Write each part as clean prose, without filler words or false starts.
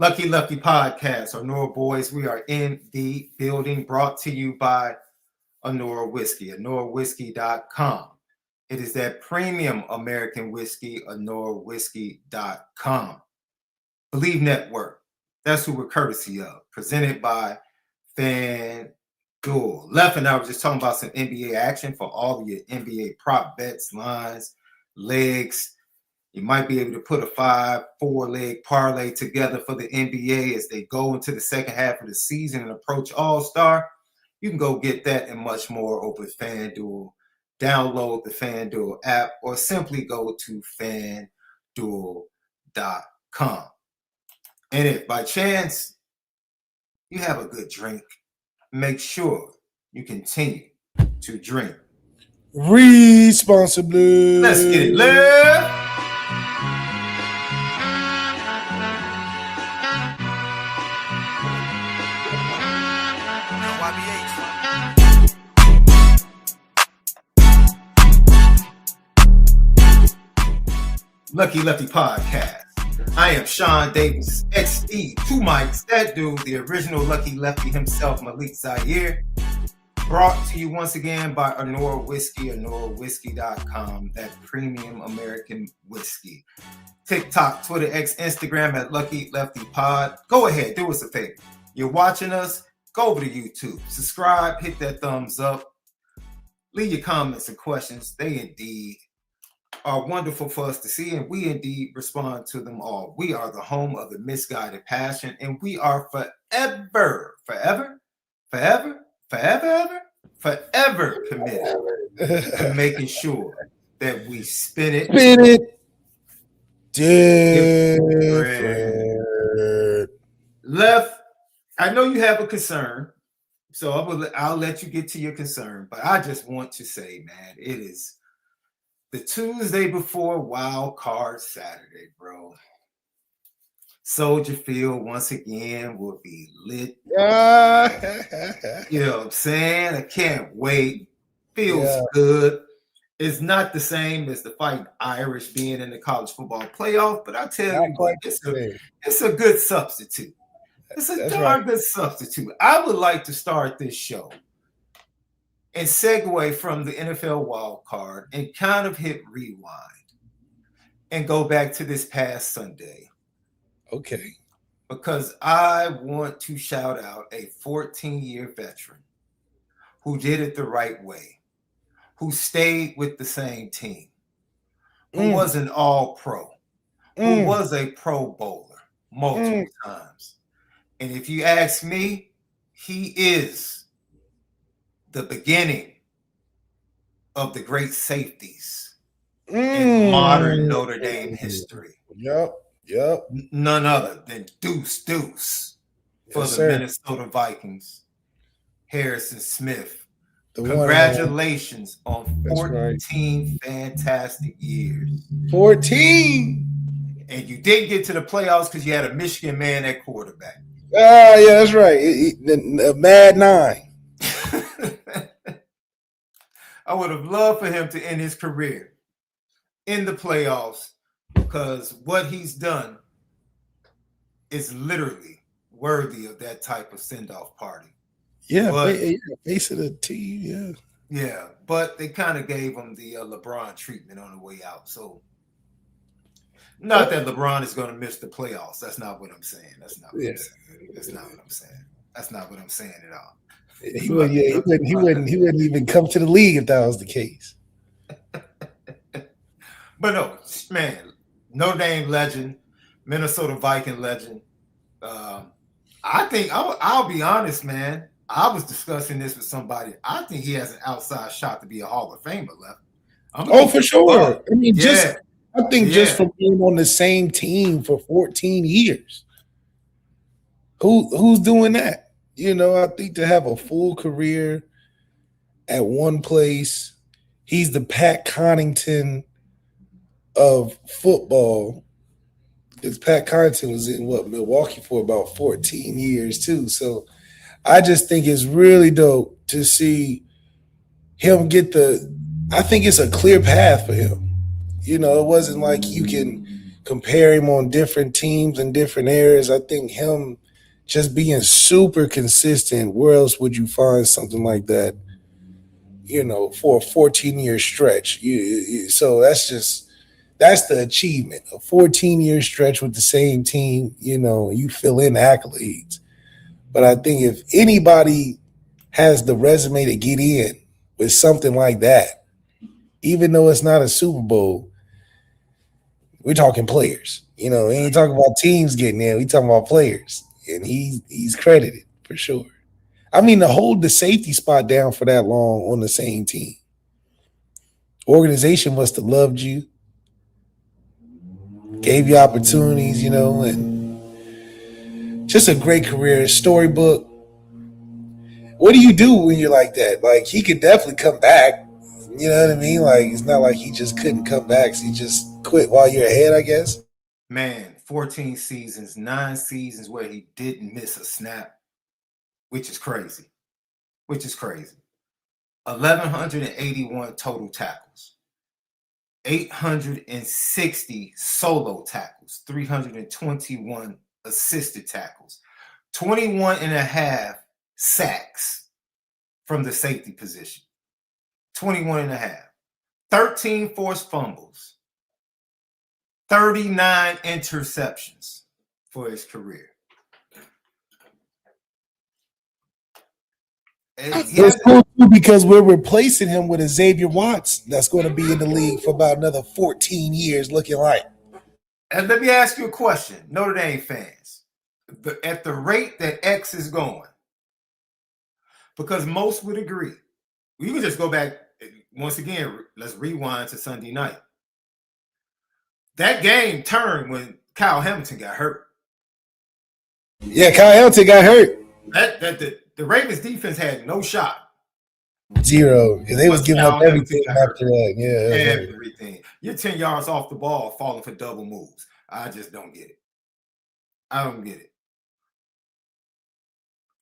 Lucky Lefty Podcast, Honora Boys. We are in the building, brought to you by Honora Whiskey, HonoraWhiskey.com. It is that premium American whiskey, HonoraWhiskey.com. Bleav Network, that's who we're courtesy of. Presented by FanDuel. Left and I was just talking about some NBA action for all of your NBA prop bets, lines, legs. You might be able to put a 5-4 leg parlay together for the NBA as they go into the second half of the season and approach All-Star. You can go get that and much more over at FanDuel. Download the FanDuel app or simply go to FanDuel.com. And if by chance you have a good drink, make sure you continue to drink responsibly. Let's get it, Lev. Lucky Lefty Podcast. I am Sean Davis, XD, two mics, that dude, the original Lucky Lefty himself, MALIK ZAIRE. Brought to you once again by Honora Whiskey, HonoraWhiskey.com, that premium American whiskey. TikTok, Twitter, X, Instagram at Lucky Lefty Pod. Go ahead, do us a favor. You're watching us, go over to YouTube. Subscribe, hit that thumbs up. Leave your comments and questions. They indeed are wonderful for us to see, and we indeed respond to them all. We are the home of the misguided passion, and we are forever committed to making sure that we spin it different. Left, I know you have a concern, so I'll let you get to your concern, but I just want to say, man, it is the Tuesday before Wild Card Saturday, bro. Soldier Field once again will be lit. You know what I'm saying? I can't wait. Feels good. It's not the same as the Fighting Irish being in the college football playoff, but I tell you what, it's a good substitute. It's a darn good substitute. I would like to start this show and segue from the NFL wild card and kind of hit rewind and go back to this past Sunday. Okay. Because I want to shout out a 14-year veteran who did it the right way, who stayed with the same team, who was an all-pro, who was a Pro Bowler multiple times. And if you ask me, he is the beginning of the great safeties in modern Notre Dame history. Yep. None other than Deuce for the Minnesota Vikings, Harrison Smith. Congratulations on 14 fantastic years. 14! And you didn't get to the playoffs because you had a Michigan man at quarterback. Yeah, that's right. The Mad 9. I would have loved for him to end his career in the playoffs because what he's done is literally worthy of that type of send-off party. Yeah, face of the team, Yeah, but they kind of gave him the LeBron treatment on the way out. So, not that LeBron is going to miss the playoffs. That's not what I'm saying. That's not what I'm saying at all. He wouldn't even come to the league if that was the case. But no, man, Notre Dame legend, Minnesota Viking legend. I think I'll be honest, man. I was discussing this with somebody. I think he has an outside shot to be a Hall of Famer left. For sure. I mean, just from being on the same team for 14 years. Who's doing that? You know, I think to have a full career at one place, he's the Pat Connaughton of football. Because Pat Connaughton was in Milwaukee for about 14 years too. So I just think it's really dope to see him get I think it's a clear path for him. You know, it wasn't like you can compare him on different teams and different eras. I think him just being super consistent, where else would you find something like that, for a 14-year stretch? So that's the achievement, a 14-year stretch with the same team, you fill in accolades. But I think if anybody has the resume to get in with something like that, even though it's not a Super Bowl, we're talking players. We ain't talking about teams getting in. We talking about players. And he's credited for sure. I mean, to hold the safety spot down for that long on the same team. Organization must have loved you, gave you opportunities, and just a great career. Storybook. What do you do when you're like that? Like, he could definitely come back. You know what I mean? Like, it's not like he just couldn't come back. So he just quit while you're ahead, I guess. Man, 14 seasons, 9 seasons where he didn't miss a snap, which is crazy. 1,181 total tackles, 860 solo tackles, 321 assisted tackles, 21 and a half sacks from the safety position, 21 and a half, 13 forced fumbles, 39 interceptions for his career. It's cool too because we're replacing him with a Xavier Watts that's going to be in the league for about another 14 years, looking like. And let me ask you a question, Notre Dame fans. At the rate that X is going, because most would agree, we would just go back once again. Let's rewind to Sunday night. That game turned when Kyle Hamilton got hurt. Yeah, Kyle Hamilton got hurt. The Ravens defense had no shot. Zero. Because they was giving up everything after that. Yeah. Everything. You're 10 yards off the ball, falling for double moves. I just don't get it. I don't get it.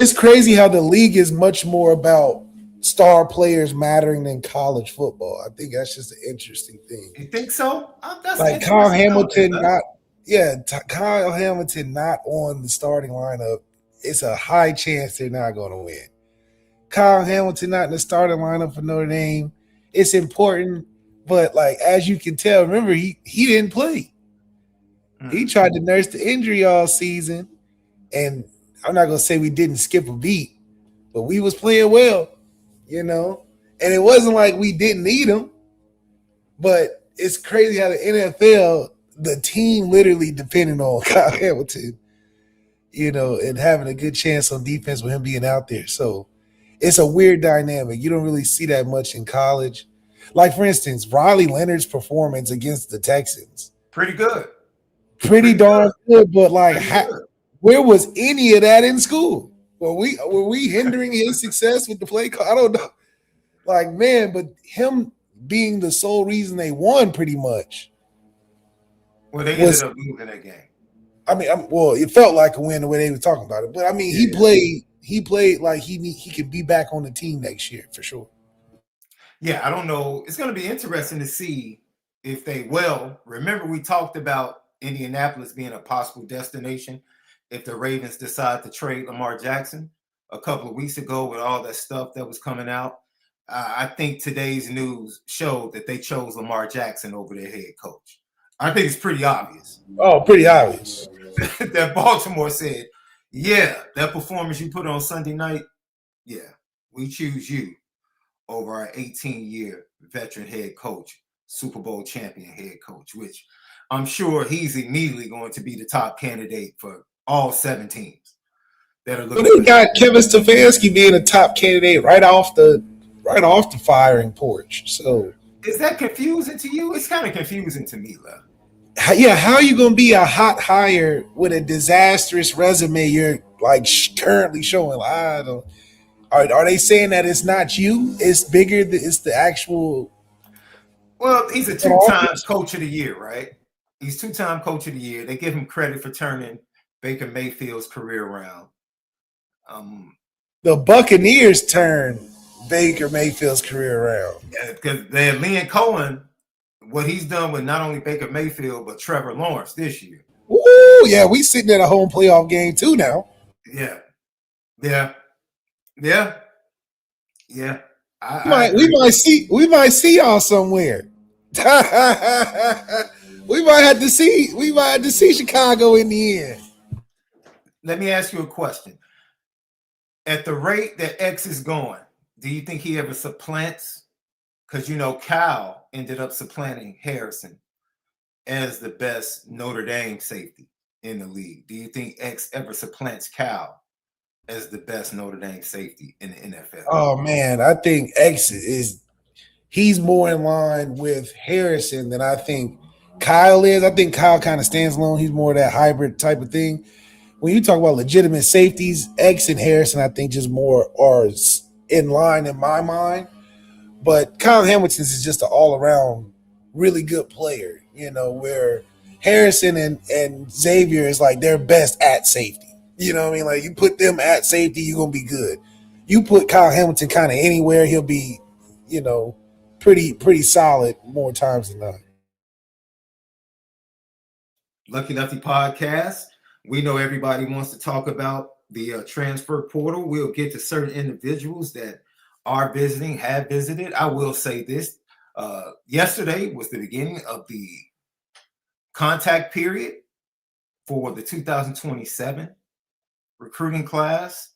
It's crazy how the league is much more about star players mattering than college football. I think that's just an interesting thing. You think so? Like Kyle Hamilton Kyle Hamilton not on the starting lineup. It's a high chance they're not going to win. Kyle Hamilton not in the starting lineup for Notre Dame. It's important, but like as you can tell, remember he didn't play. He tried to nurse the injury all season, and I'm not going to say we didn't skip a beat, but we was playing well, and it wasn't like we didn't need him. But it's crazy how the NFL, the team literally depended on Kyle Hamilton, and having a good chance on defense with him being out there. So it's a weird dynamic. You don't really see that much in college. Like, for instance, Riley Leonard's performance against the Texans. Pretty good. Pretty darn good, but like, where was any of that in school? Were we hindering his success with the play call? I don't know. Like, man, but him being the sole reason they won pretty much. Well, they ended up losing that game. I mean, it felt like a win the way they were talking about it. But I mean, he played like he could be back on the team next year for sure. Yeah, I don't know. It's going to be interesting to see if remember we talked about Indianapolis being a possible destination if the Ravens decide to trade Lamar Jackson a couple of weeks ago with all that stuff that was coming out. I think today's news showed that they chose Lamar Jackson over their head coach. I think it's pretty obvious. Oh, pretty obvious. That Baltimore said, yeah, that performance you put on Sunday night, yeah, we choose you over our 18-year veteran head coach, Super Bowl champion head coach, which I'm sure he's immediately going to be the top candidate for all 7 teams that are looking. They got Kevin Stefanski being a top candidate right off the firing porch. So is that confusing to you? It's kind of confusing to me, Lev. Yeah, how are you going to be a hot hire with a disastrous resume you're like currently showing? Like, I don't. Are they saying that it's not you? It's bigger. It's the actual. Well, he's a 2-time coach of the year, right? He's 2-time coach of the year. They give him credit for turning Baker Mayfield's career around. The Buccaneers turned Baker Mayfield's career around. Yeah, because Liam Cohen what he's done with not only Baker Mayfield but Trevor Lawrence this year. Ooh, yeah, we sitting at a home playoff game too now. Yeah. We might see y'all somewhere. we might have to see Chicago in the end. Let me ask you a question. At the rate that X is going, do you think he ever supplants? Because Cal ended up supplanting Harrison as the best Notre Dame safety in the league. Do you think X ever supplants Cal as the best Notre Dame safety in the NFL? Oh man, I think X he's more in line with Harrison than I think Kyle is. I think Kyle kind of stands alone. He's more of that hybrid type of thing. When you talk about legitimate safeties, X and Harrison, I think just more are in line in my mind. But Kyle Hamilton is just an all-around really good player, where Harrison and Xavier is like their best at safety. You know what I mean? Like you put them at safety, you're going to be good. You put Kyle Hamilton kind of anywhere, he'll be, pretty solid more times than not. Lucky Lefty podcast. We know everybody wants to talk about the transfer portal. We'll get to certain individuals that are visiting, have visited. I will say this. Yesterday was the beginning of the contact period for the 2027 recruiting class.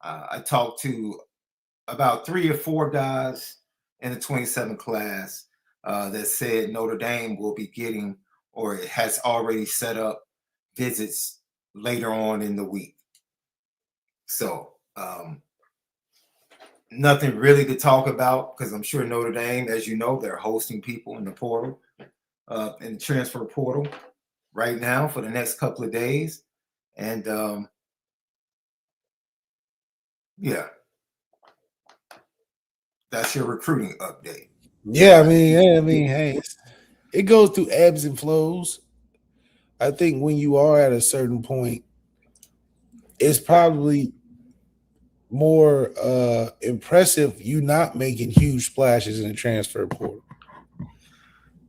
I talked to about 3 or 4 guys in the 27 class that said Notre Dame will be getting, or it has already set up visits later on in the week. So nothing really to talk about because I'm sure Notre Dame, as you know, they're hosting people in the portal, in the transfer portal right now for the next couple of days. And yeah, that's your recruiting update. Yeah, I mean, hey, it goes through ebbs and flows. I think when you are at a certain point, it's probably more impressive you not making huge splashes in the transfer portal.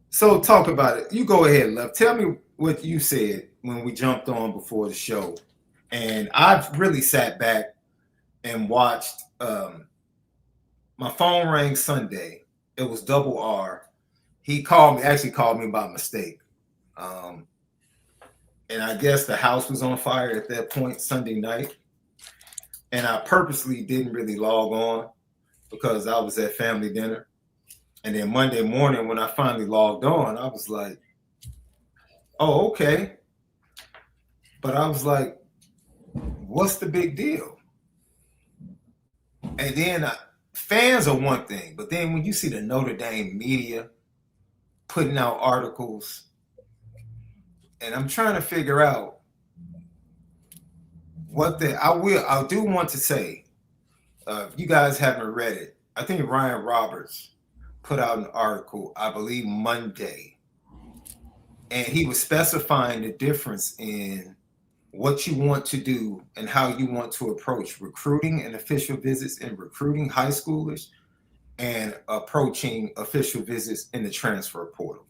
So talk about it. You go ahead, Left. Tell me what you said when we jumped on before the show. And I've really sat back and watched. My phone rang Sunday. It was Double R. He called me by mistake. And I guess the house was on fire at that point Sunday night. And I purposely didn't really log on because I was at family dinner. And then Monday morning, when I finally logged on, I was like, oh, okay. But I was like, what's the big deal? And then fans are one thing, but then when you see the Notre Dame media putting out articles, and I'm trying to figure out I do want to say, if you guys haven't read it, I think Ryan Roberts put out an article, I believe Monday, and he was specifying the difference in what you want to do and how you want to approach recruiting and official visits in recruiting high schoolers and approaching official visits in the transfer portal.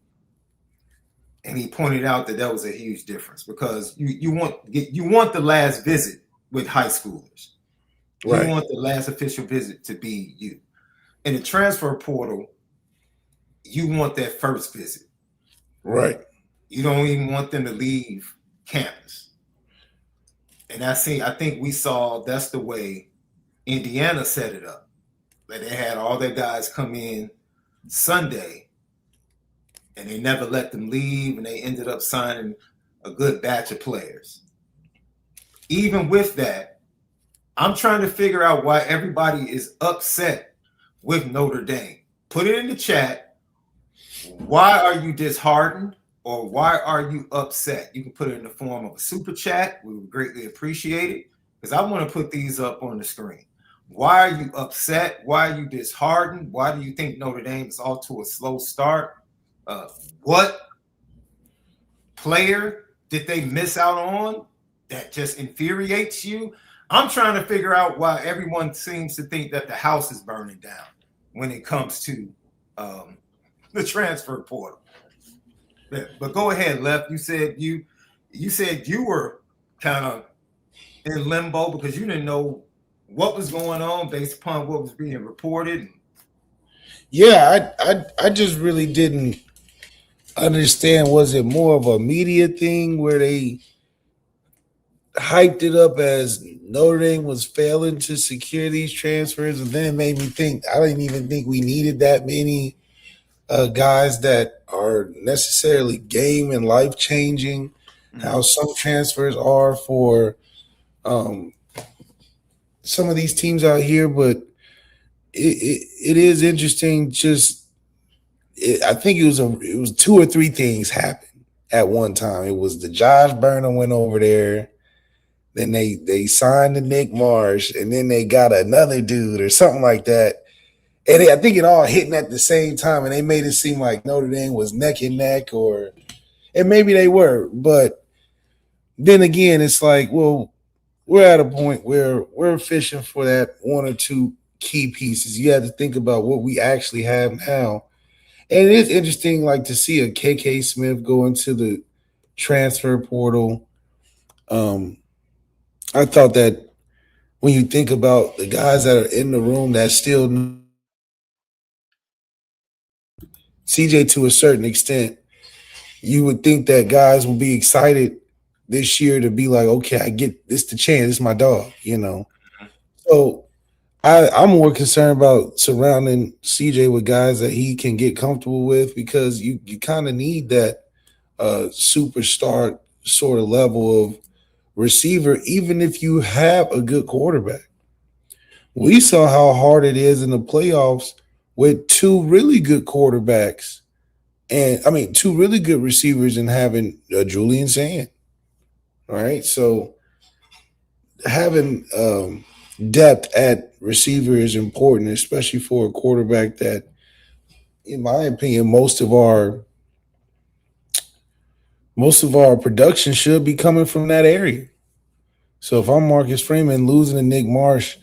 And he pointed out that was a huge difference because you want the last visit with high schoolers. Right. You want the last official visit to be you. In the transfer portal, you want that first visit. Right. You don't even want them to leave campus. And I think we saw that's the way Indiana set it up. That they had all their guys come in Sunday and they never let them leave, and they ended up signing a good batch of players. Even with that, I'm trying to figure out why everybody is upset with Notre Dame. Put it in the chat. Why are you disheartened, or why are you upset? You can put it in the form of a super chat. We would greatly appreciate it because I want to put these up on the screen. Why are you upset? Why are you disheartened? Why do you think Notre Dame is off to a slow start? What player did they miss out on that just infuriates you? I'm trying to figure out why everyone seems to think that the house is burning down when it comes to the transfer portal. But go ahead, Left. You said you were kind of in limbo because you didn't know what was going on based upon what was being reported. Yeah, I just really didn't understand. Was it more of a media thing where they hyped it up as Notre Dame was failing to secure these transfers, and then it made me think I didn't even think we needed that many guys that are necessarily game and life changing. How some transfers are for some of these teams out here, but it is interesting. I think it was two or three things happened at one time. It was the Josh Burnham went over there. Then they signed the Nick Marsh, and then they got another dude or something like that. And I think it all hitting at the same time, and they made it seem like Notre Dame was neck and neck, and maybe they were. But then again, it's like, well, we're at a point where we're fishing for that one or two key pieces. You have to think about what we actually have now. And it is interesting, like, to see a KK Smith go into the transfer portal. I thought that when you think about the guys that are in the room that still CJ to a certain extent, you would think that guys will be excited this year to be like, okay, I get this the chance. This is my dog, So I'm more concerned about surrounding CJ with guys that he can get comfortable with, because you kind of need that superstar sort of level of receiver, even if you have a good quarterback. We saw how hard it is in the playoffs with two really good quarterbacks, and I mean two really good receivers, and having Julian Sand. All right, so having depth at receiver is important, especially for a quarterback that, in my opinion, most of our production should be coming from that area. So if I'm Marcus Freeman, losing to Nick Marsh,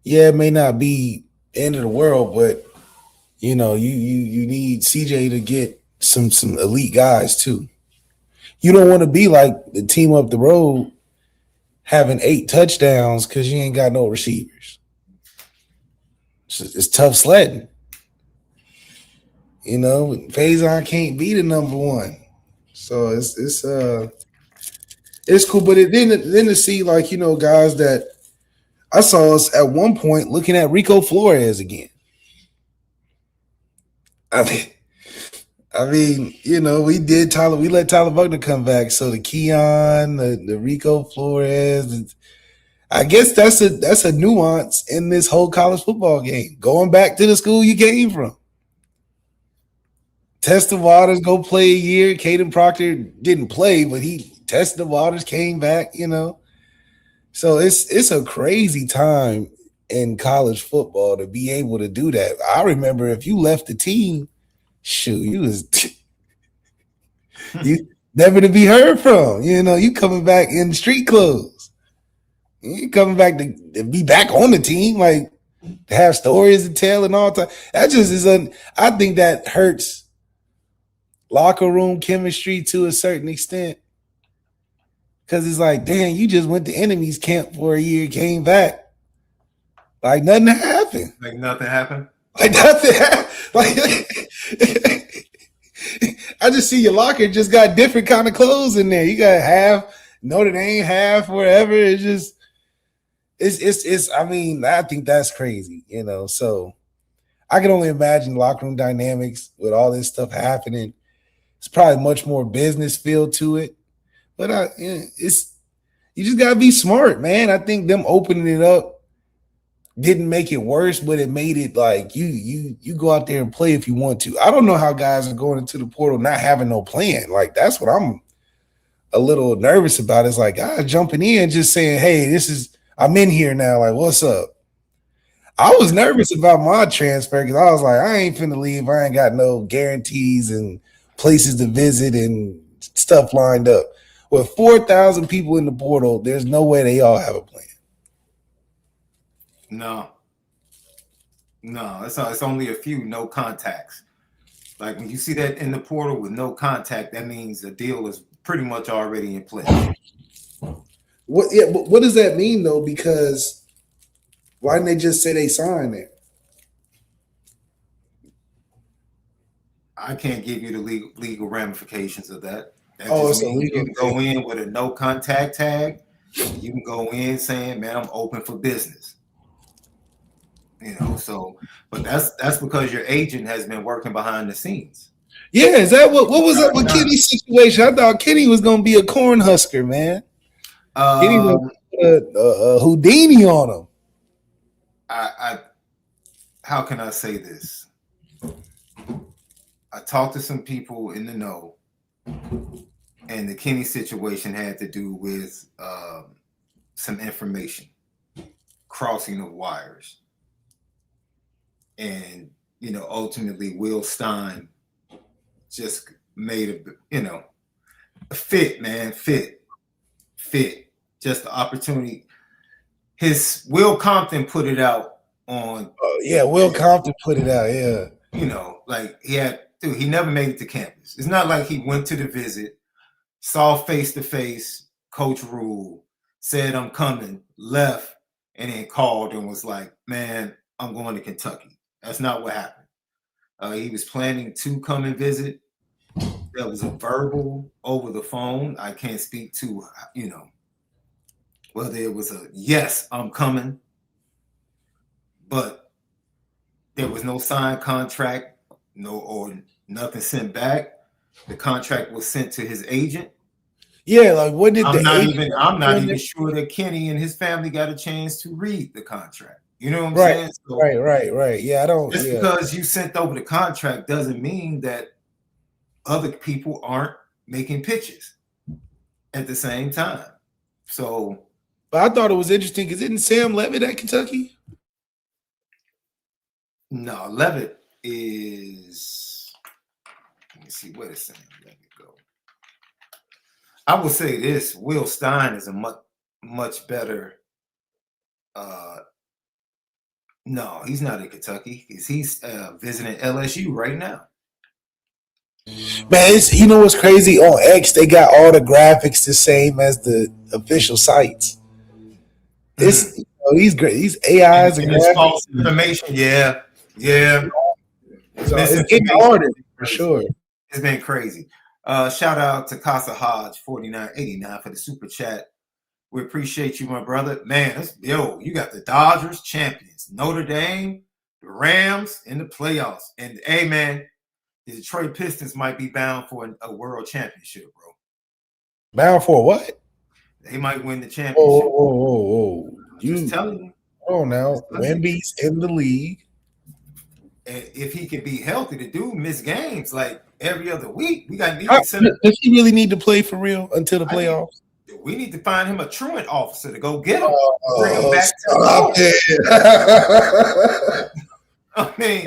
yeah, it may not be the end of the world, but you need CJ to get some elite guys too. You don't want to be like the team up the road having 8 touchdowns because you ain't got no receivers. It's tough sledding. Faison can't be the number one. So it's cool. But then to see, like, guys that I saw us at one point looking at Rico Flores again. I mean, we let Tyler Buckner come back. So the Keon, the Rico Flores, I guess that's a nuance in this whole college football game. Going back to the school you came from. Test the waters, go play a year. Caden Proctor didn't play, but he tested the waters, came back, So it's a crazy time in college football to be able to do that. I remember if you left the team, shoot, you never to be heard from. You coming back in street clothes. You coming back to be back on the team, like to have stories to tell and all that. That just is I think that hurts locker room chemistry to a certain extent. Because it's like, damn, you just went to enemies camp for a year, came back. Like nothing happened. Like nothing happened? Like nothing happened. Like, I just see your locker just got different kind of clothes in there. You got half Notre Dame, half wherever. It's I mean, I think that's crazy, So I can only imagine locker room dynamics with all this stuff happening. It's probably much more business feel to it. But you just gotta be smart, man. I think them opening it up didn't make it worse, but it made it like you go out there and play if you want to. I don't know how guys are going into the portal not having no plan. Like that's what I'm a little nervous about. It's like jumping in just saying, hey, I'm in here now. Like, what's up? I was nervous about my transfer because I was like, I ain't finna leave. I ain't got no guarantees and places to visit and stuff lined up. With 4,000 people in the portal, there's no way they all have a plan. No, it's only a few no contacts. Like when you see that in the portal with no contact, that means the deal is pretty much already in place. What? Yeah, but what does that mean though? Because why didn't they just say they signed it? I can't give you the legal ramifications of that. That Oh, just it's a means legal you can go in with a no contact tag. You can go in saying, "Man, I'm open for business." You know, so but that's because your agent has been working behind the scenes. Yeah, is that what was up with Kenny's situation? I thought Kenny was gonna be a corn husker, man. Kenny was a Houdini on him. I how can I say this? I talked to some people in the know, and the Kenny situation had to do with some information crossing of wires. And, you know, ultimately Will Stein just made a fit, man, fit. Just the opportunity. His Will Compton put it out on. Yeah, Will Compton put it out, yeah. You know, like he never made it to campus. It's not like he went to the visit, saw face-to-face Coach Rule, said, "I'm coming," left, and then called and was like, "Man, I'm going to Kentucky." That's not what happened. He was planning to come and visit. There was a verbal over the phone. I can't speak to, you know, whether it was a yes, I'm coming, but there was no signed contract, or nothing sent back. The contract was sent to his agent. Yeah, like what did I'm not even sure that Kenny and his family got a chance to read the contract. You know what I'm saying? So, right. Yeah, I don't. Just because you sent over the contract doesn't mean that other people aren't making pitches at the same time. So, but I thought it was interesting because isn't Sam Levitt at Kentucky? No, Levitt is. Let me see, where does Sam Levitt go? I will say this: Will Stein is a much better. No, he's not in Kentucky. He's visiting LSU right now. Man, you know what's crazy? On X, they got all the graphics the same as the official sites. It's he's great. These AIs and false information. Yeah. So it's getting harder for sure. It's been crazy. Shout out to Casa Hodge 4989 for the super chat. We appreciate you, my brother. Man, you got the Dodgers champions, Notre Dame, the Rams in the playoffs, and hey, man, the Detroit Pistons might be bound for a world championship, bro. Bound for what? They might win the championship. Whoa. Just telling you. Oh, now Wemby's in the league. And if he could be healthy, the dude miss games like every other week. Does he really need to play for real until the playoffs? We need to find him a truant officer to go get him. Bring him back I mean,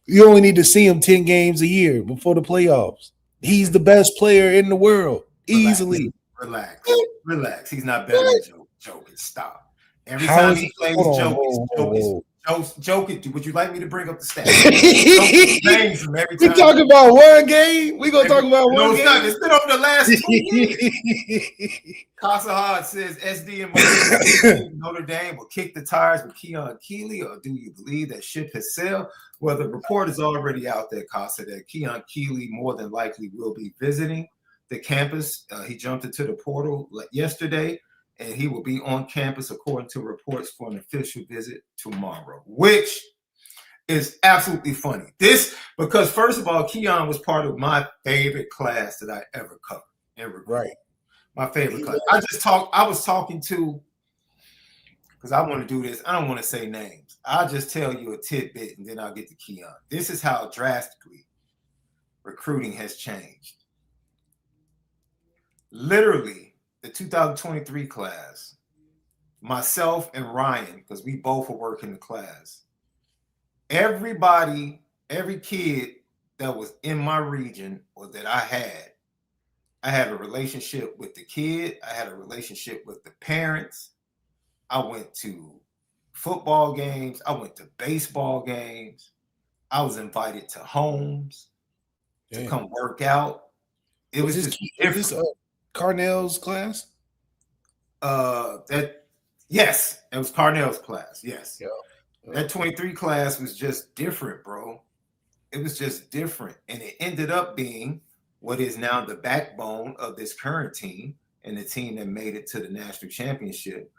you only need to see him 10 games a year before the playoffs. He's the best player in the world, easily. Relax. He's not better than Jokic. Stop. Every time he plays Jokic, would you like me to bring up the stats? We talking about one game? We gonna talk about one game? No, it's been over the last 2 years. Casa Hodge says SD and Notre Dame will kick the tires with Keon Keeley, or do you believe that ship has sailed? Well, the report is already out there, Casa, that Keon Keeley more than likely will be visiting the campus. He jumped into the portal yesterday, and he will be on campus according to reports for an official visit tomorrow, which is absolutely funny. Because first of all, Keon was part of my favorite class that I ever covered. Right. My favorite class. I was talking to, because I want to do this. I don't want to say names. I'll just tell you a tidbit and then I'll get to Keon. This is how drastically recruiting has changed. Literally, the 2023 class, myself and Ryan, because we both were working the class, every kid that was in my region or that I had a relationship with the kid. I had a relationship with the parents. I went to football games. I went to baseball games. I was invited to homes to come work out. It was just different. Is this Carnell's class? Yes, it was Carnell's class. Yes. Yeah. That 23 class was just different, bro. It was just different. And it ended up being what is now the backbone of this current team and the team that made it to the national championship.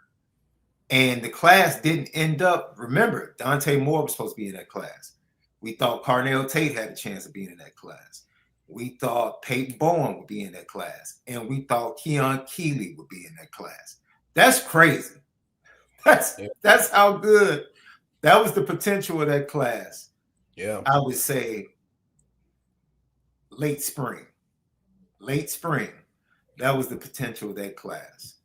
And the class didn't end up, remember, Dante Moore was supposed to be in that class. We thought Carnell Tate had a chance of being in that class. We thought Peyton Bowen would be in that class. And we thought Keon Keeley would be in that class. That's crazy. That's how good. That was the potential of that class. Yeah. I would say late spring. That was the potential of that class.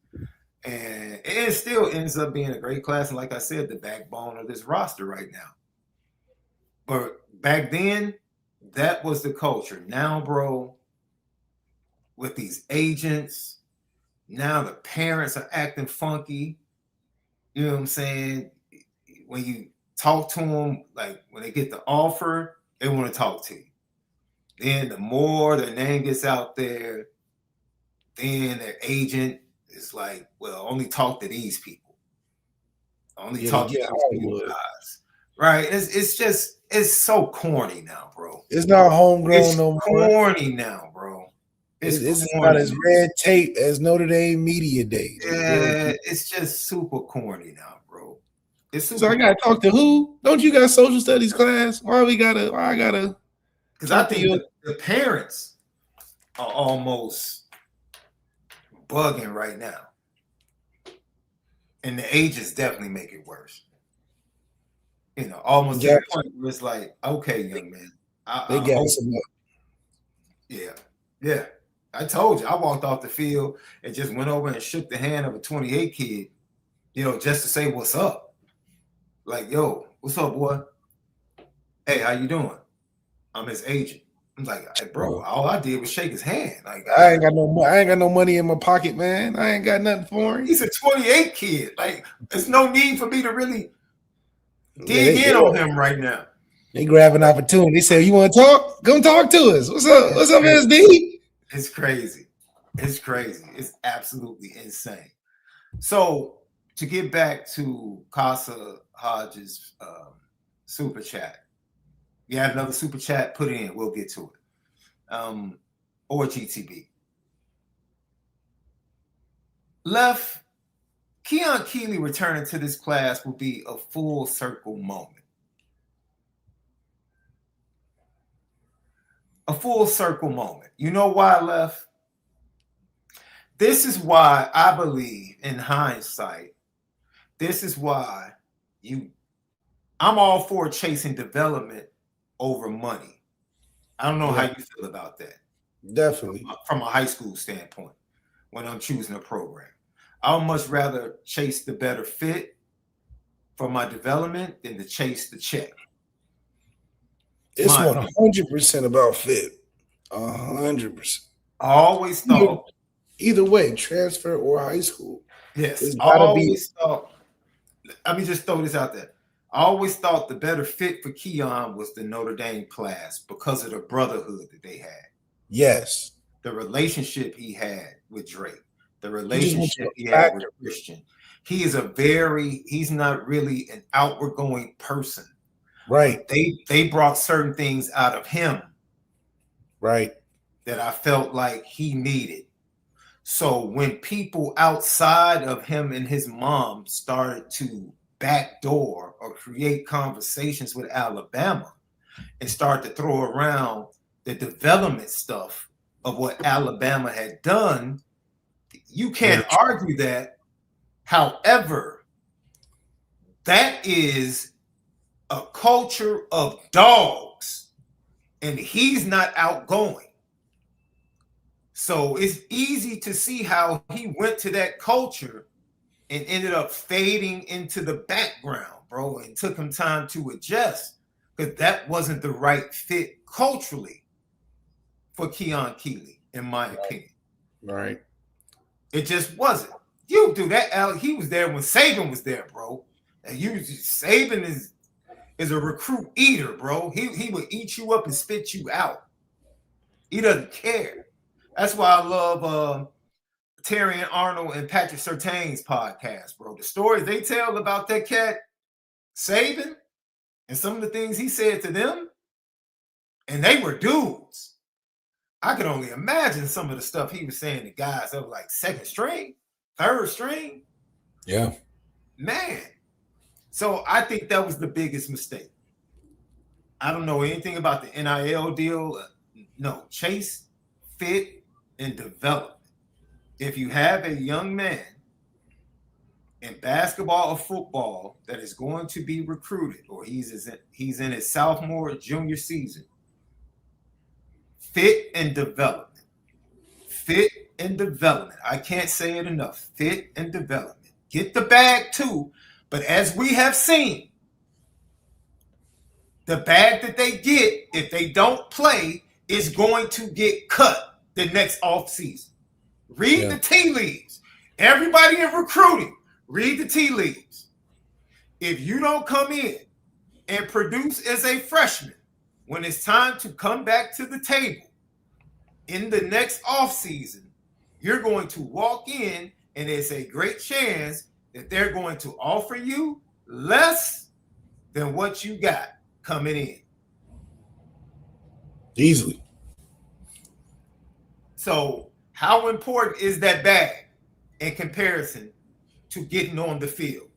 And it still ends up being a great class. And like I said, the backbone of this roster right now. But back then, that was the culture. Now, bro, with these agents, now the parents are acting funky. You know what I'm saying? When you talk to them, like when they get the offer, they want to talk to you. Then the more their name gets out there, then their agent is like, well, only talk to these people. Only talk to these people guys. Right? It's so corny now, bro. It's not homegrown no more. It's corny now, bro. It's not as red tape as Notre Dame media days. Yeah, it's just super corny now, bro. So I gotta talk to who? Don't you got social studies class? Why I gotta? Because I think the parents are almost bugging right now. And the agents definitely make it worse. You know, almost to the point where it's like, okay, young man. They got some. Yeah. I told you, I walked off the field and just went over and shook the hand of a 28 kid, you know, just to say what's up. Like, yo, what's up, boy? Hey, how you doing? I'm his agent. I'm like, hey, bro, all I did was shake his hand. Like, I ain't got no money in my pocket, man. I ain't got nothing for him. He's a 28 kid. Like, there's no need for me to really dig in on him right now. They grab an opportunity. They say, you want to talk? Come talk to us. What's up? What's up, SD? It's crazy. It's absolutely insane. So to get back to Casa Hodges' super chat. You have another super chat, put it in. We'll get to it. Or GTB. Left, Keon Keeley returning to this class will be a full circle moment. A full circle moment. You know why, Left? This is why I Bleav, in hindsight, this is why I'm all for chasing development over money. I don't know how you feel about that. Definitely. From a high school standpoint, when I'm choosing a program. I would much rather chase the better fit for my development than to chase the check. It's 100% about fit. 100%. I always thought. Either way, transfer or high school. Yes. I always thought. Let me just throw this out there. I always thought the better fit for Keon was the Notre Dame class because of the brotherhood that they had. Yes. The relationship he had with Drake. The relationship he had with Christian. He's not really an outward going person. Right. They brought certain things out of him. Right. That I felt like he needed. So when people outside of him and his mom started to backdoor or create conversations with Alabama and start to throw around the development stuff of what Alabama had done, you can't argue that. However, that is a culture of dogs, and he's not outgoing. So it's easy to see how he went to that culture and ended up fading into the background, bro, and took him time to adjust because that wasn't the right fit culturally for Keon Keeley, in my opinion. Right. It just wasn't. You do that, Alec. He was there when Saban was there, bro. And Saban is is a recruit eater, bro. He would eat you up and spit you out. He doesn't care. That's why I love Terry and Arnold and Patrick Surtain's podcast, bro. The stories they tell about that cat Saban and some of the things he said to them, and they were dudes. I could only imagine some of the stuff he was saying to guys that were like second string, third string. Yeah. Man. So I think that was the biggest mistake. I don't know anything about the NIL deal. No, chase, fit, and development. If you have a young man in basketball or football that is going to be recruited, or he's in his sophomore or junior season, fit and development. Fit and development. I can't say it enough. Fit and development. Get the bag too, but as we have seen, the bag that they get, if they don't play, is going to get cut the next offseason. Read the tea leaves. Everybody in recruiting, read the tea leaves. If you don't come in and produce as a freshman, when it's time to come back to the table in the next offseason, you're going to walk in and it's a great chance that they're going to offer you less than what you got coming in. Easily. So how important is that bag in comparison to getting on the field?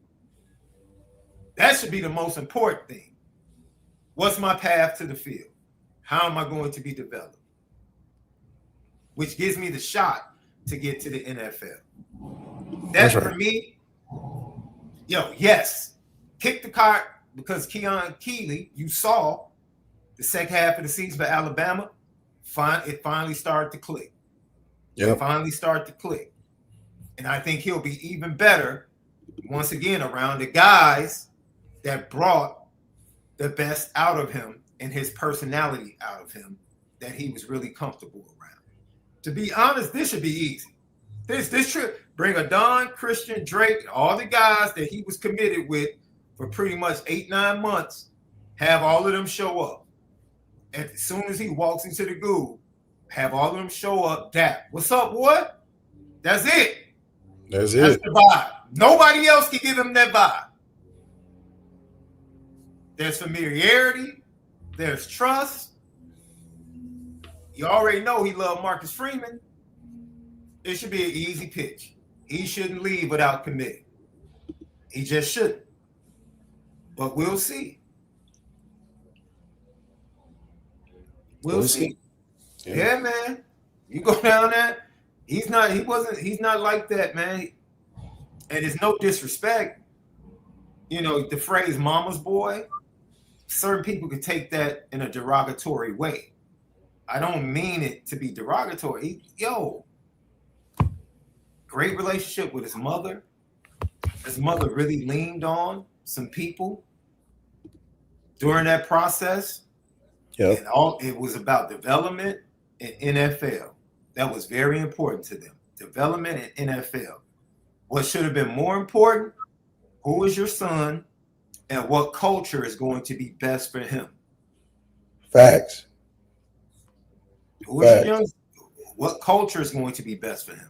That should be the most important thing. What's my path to the field? How am I going to be developed? Which gives me the shot to get to the NFL. That's right. For me, yes, kick the cart, because Keon Keeley, you saw the second half of the season for Alabama, it finally started to click. It finally started to click. And I think he'll be even better, once again, around the guys that brought the best out of him and his personality out of him that he was really comfortable around. To be honest, this should be easy. This should bring a Don, Christian, Drake, all the guys that he was committed with for pretty much 8-9 months, have all of them show up. And as soon as he walks into the goo, have all of them show up. Dap, what's up, boy? That's it. That's the vibe. Nobody else can give him that vibe. There's familiarity. There's trust. You already know he loved Marcus Freeman. It should be an easy pitch. He shouldn't leave without committing. He just shouldn't. But we'll see. We'll see. Yeah, man. You go down there. He's not like that, man. And it's no disrespect. The phrase mama's boy, certain people could take that in a derogatory way. I don't mean it to be derogatory. Great relationship with his mother. His mother really leaned on some people during that process. And it was about development and NFL. That was very important to them. Development and NFL. What should have been more important? Who is your son and what culture is going to be best for him? Facts. Who is your young? What culture is going to be best for him?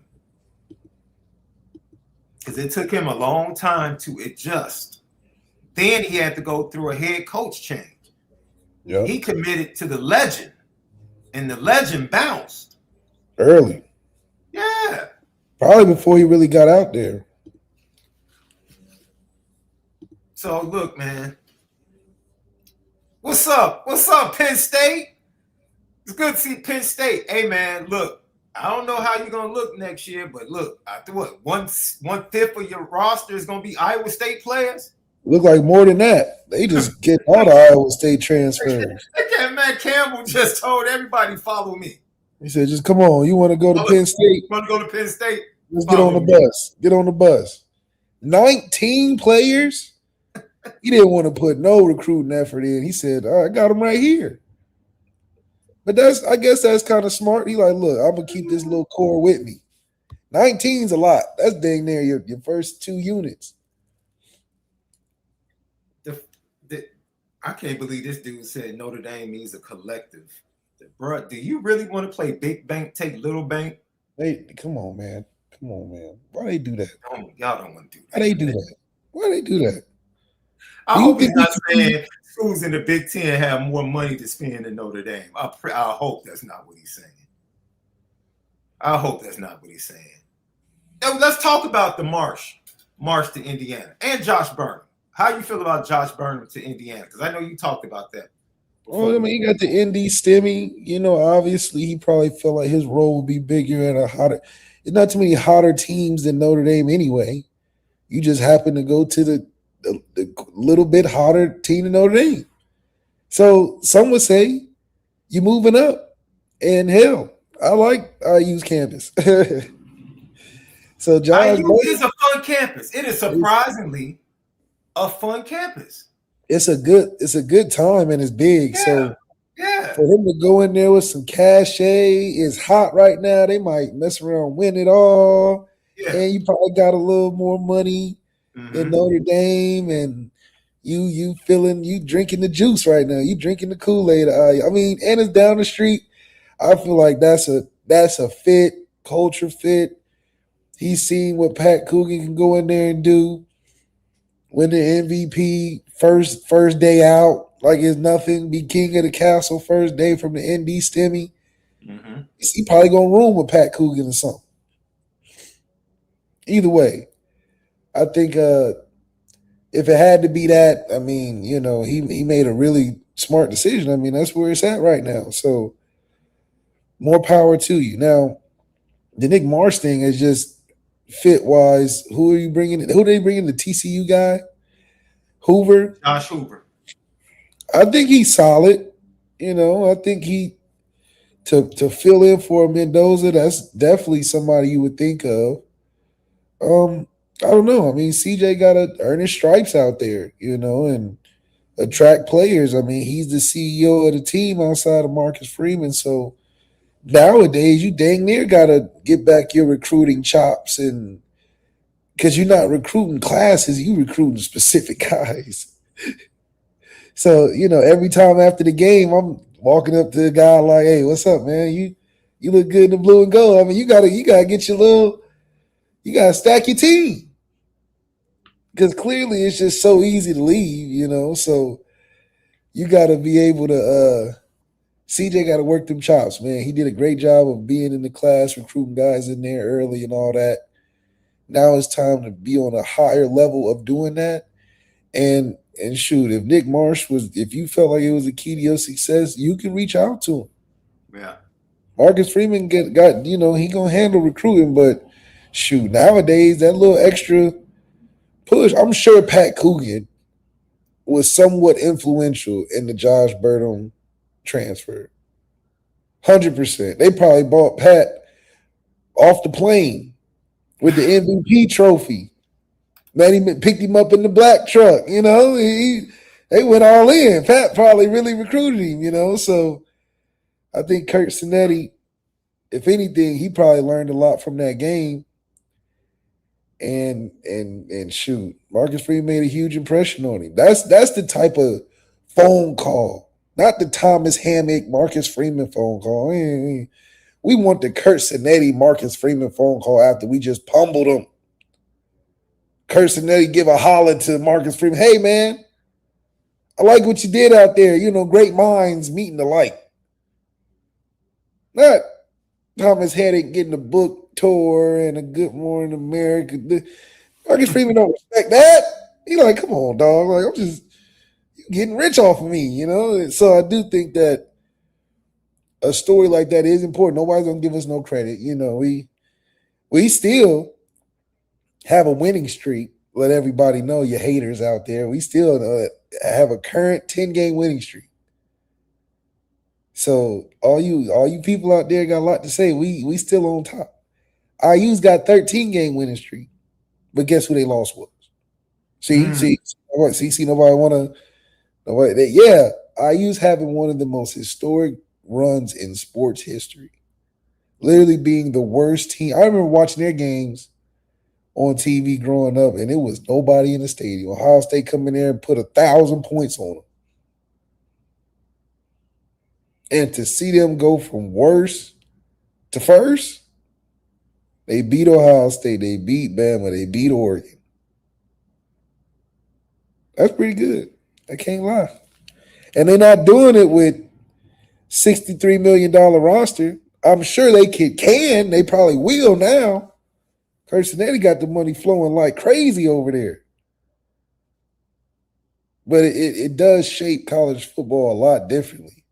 Because it took him a long time to adjust. Then he had to go through a head coach change. He committed to the legend, and the legend bounced early. Yeah, probably before he really got out there. So look, man. What's up? What's up, Penn State? It's good to see Penn State. Hey, man, look. I don't know how you're gonna look next year, but look, after what, one fifth of your roster is gonna be Iowa State players. Look like more than that. They just get all the Iowa State transfers. Matt Campbell just told everybody, follow me. He said, just come on. You want to go to Penn State? Want to go to Penn State? Let's get on the bus. Get on the bus. 19 players? He didn't want to put no recruiting effort in. He said, I got them right here. But I guess that's kind of smart. He like, look, I'm going to keep this little core with me. 19's a lot. That's dang near your first two units. I can't believe this dude said Notre Dame needs a collective. Bro, do you really want to play big bank, take little bank? Come on, man. Come on, man. Why they do that? Y'all don't want to do that. Why they do that? Why they do that? I hope he's not saying schools in the Big Ten have more money to spend than Notre Dame. I hope that's not what he's saying. I hope that's not what he's saying. Now, let's talk about the march to Indiana and Josh Burnham. How you feel about Josh Burnham to Indiana? Because I know you talked about that. Well, I mean, he got the ND stimmy. You know, obviously, he probably felt like his role would be bigger and a hotter. There's not too many hotter teams than Notre Dame anyway. You just happen to go to the little bit hotter team in Notre Dame. So some would say you're moving up. And hell, I like IU's campus. So Josh IU is a fun campus. It is surprisingly a fun campus. It's a good time and it's big. Yeah, so yeah, for him to go in there with some cachet, it's hot right now. They might mess around, win it all. Yeah. And you probably got a little more money in Notre Dame, and you drinking the juice right now. You drinking the Kool-Aid. I mean, and it's down the street. I feel like that's a fit, culture fit. He's seen what Pat Coogan can go in there and do. Win the MVP first day out, like it's nothing. Be king of the castle first day from the ND stimmy. He probably gonna room with Pat Coogan or something. Either way, I think if it had to be that, I mean, you know, he made a really smart decision. I mean, that's where it's at right now. So more power to you. Now, the Nick Marsh thing is just fit wise. Who are you bringing? Who are they bringing? The TCU guy, Hoover. Josh Hoover. I think he's solid. You know, I think he to fill in for Mendoza. That's definitely somebody you would think of. I don't know. I mean, CJ got to earn his stripes out there, you know, and attract players. I mean, he's the CEO of the team outside of Marcus Freeman. So nowadays, you dang near got to get back your recruiting chops, and because you're not recruiting classes, you recruiting specific guys. So, you know, every time after the game, I'm walking up to a guy like, "Hey, what's up, man? You look good in the blue and gold." I mean, you gotta get your little, you gotta stack your team. Because clearly it's just so easy to leave, you know. So you got to be able to CJ got to work them chops, man. He did a great job of being in the class, recruiting guys in there early and all that. Now it's time to be on a higher level of doing that. And shoot, if Nick Marsh if you felt like it was a key to your success, you can reach out to him. Yeah. Marcus Freeman got you know, he gonna handle recruiting, but shoot, nowadays that little extra push. I'm sure Pat Coogan was somewhat influential in the Josh Burnham transfer. 100%. They probably bought Pat off the plane with the MVP trophy. Man, he picked him up in the black truck, you know. They went all in. Pat probably really recruited him, you know. So I think Kurt Sinetti, if anything, he probably learned a lot from that game. And shoot, Marcus Freeman made a huge impression on him. That's the type of phone call, not the Thomas Hammock, Marcus Freeman phone call. We want the Kurt Sinetti, Marcus Freeman phone call after we just pummeled him. Kurt Sinetti give a holler to Marcus Freeman. "Hey, man, I like what you did out there. You know, great minds meeting alike." Not Thomas Haddock getting a book tour and a Good Morning America. Marcus Freeman don't respect that. He like, come on, dog. Like, I'm just getting rich off of me, you know? So I do think that a story like that is important. Nobody's gonna give us no credit. You know, we still have a winning streak. Let everybody know, you haters out there. We still have a current 10-game winning streak. So all you people out there got a lot to say. We still on top. IU's got 13-game winning streak, but guess who they lost was? See, nobody want to. Yeah, IU's having one of the most historic runs in sports history. Literally being the worst team. I remember watching their games on TV growing up, and it was nobody in the stadium. Ohio State come in there and put 1,000 points on them. And to see them go from worst to first, they beat Ohio State, they beat Bama, they beat Oregon. That's pretty good. I can't lie. And they're not doing it with $63 million roster. I'm sure they can. They probably will now. Cincinnati got the money flowing like crazy over there. But it does shape college football a lot differently.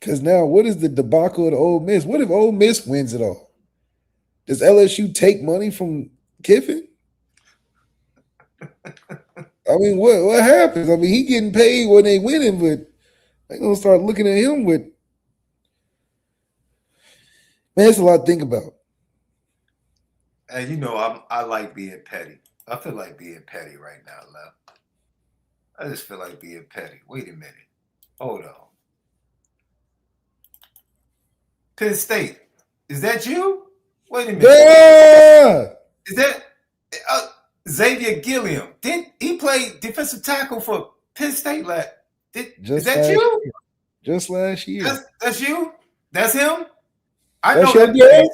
Because now, what is the debacle of the Ole Miss? What if Ole Miss wins it all? Does LSU take money from Kiffin? I mean, what happens? I mean, he getting paid when they winning, but they're going to start looking at him with, man, it's a lot to think about. And I like being petty. I feel like being petty right now, Lev. I just feel like being petty. Wait a minute. Hold on. Penn State. Is that you? Wait a minute. Yeah! Is that Xavier Gilliam? Did he play defensive tackle for Penn State? Is that you? Year. Just last year. That's you? That's him? That's know that.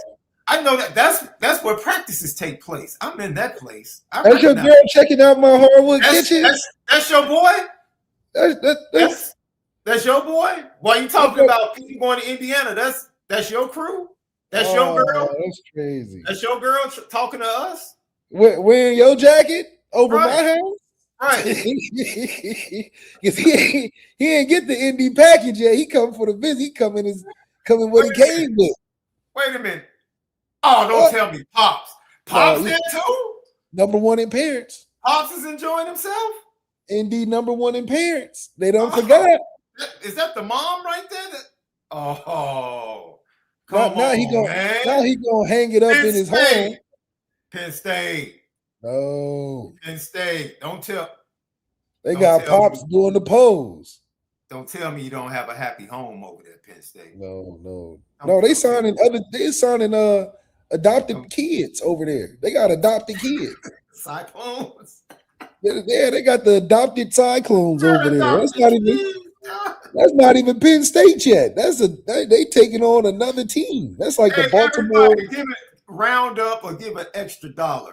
I know that. That's where practices take place. I'm in that place. That's your girl checking out my hardwood kitchen. That's your boy. That's your boy. Why you talking about people going to Indiana? That's your crew. That's your girl. That's crazy. That's your girl talking to us. Wearing your jacket over my house. Right. Because he ain't get the Indy package yet. He come for the visit. He coming what he came with. Wait a minute. Oh, don't tell me Pops. Pops there too? Number one in parents. Pops is enjoying himself? Indeed, number one in parents. They don't forget. Is that the mom right there? Now he gonna hang it up in his home. Penn State. No. Penn State. Don't tell. They got Pops doing the pose. Don't tell me you don't have a happy home over there, Penn State. No. They signing adopted kids over there. They got adopted kids. Cyclones. Yeah, they got the adopted Cyclones over there. That's not even Penn State yet. They taking on another team. That's like the Baltimore. Give it round up or give an extra $1.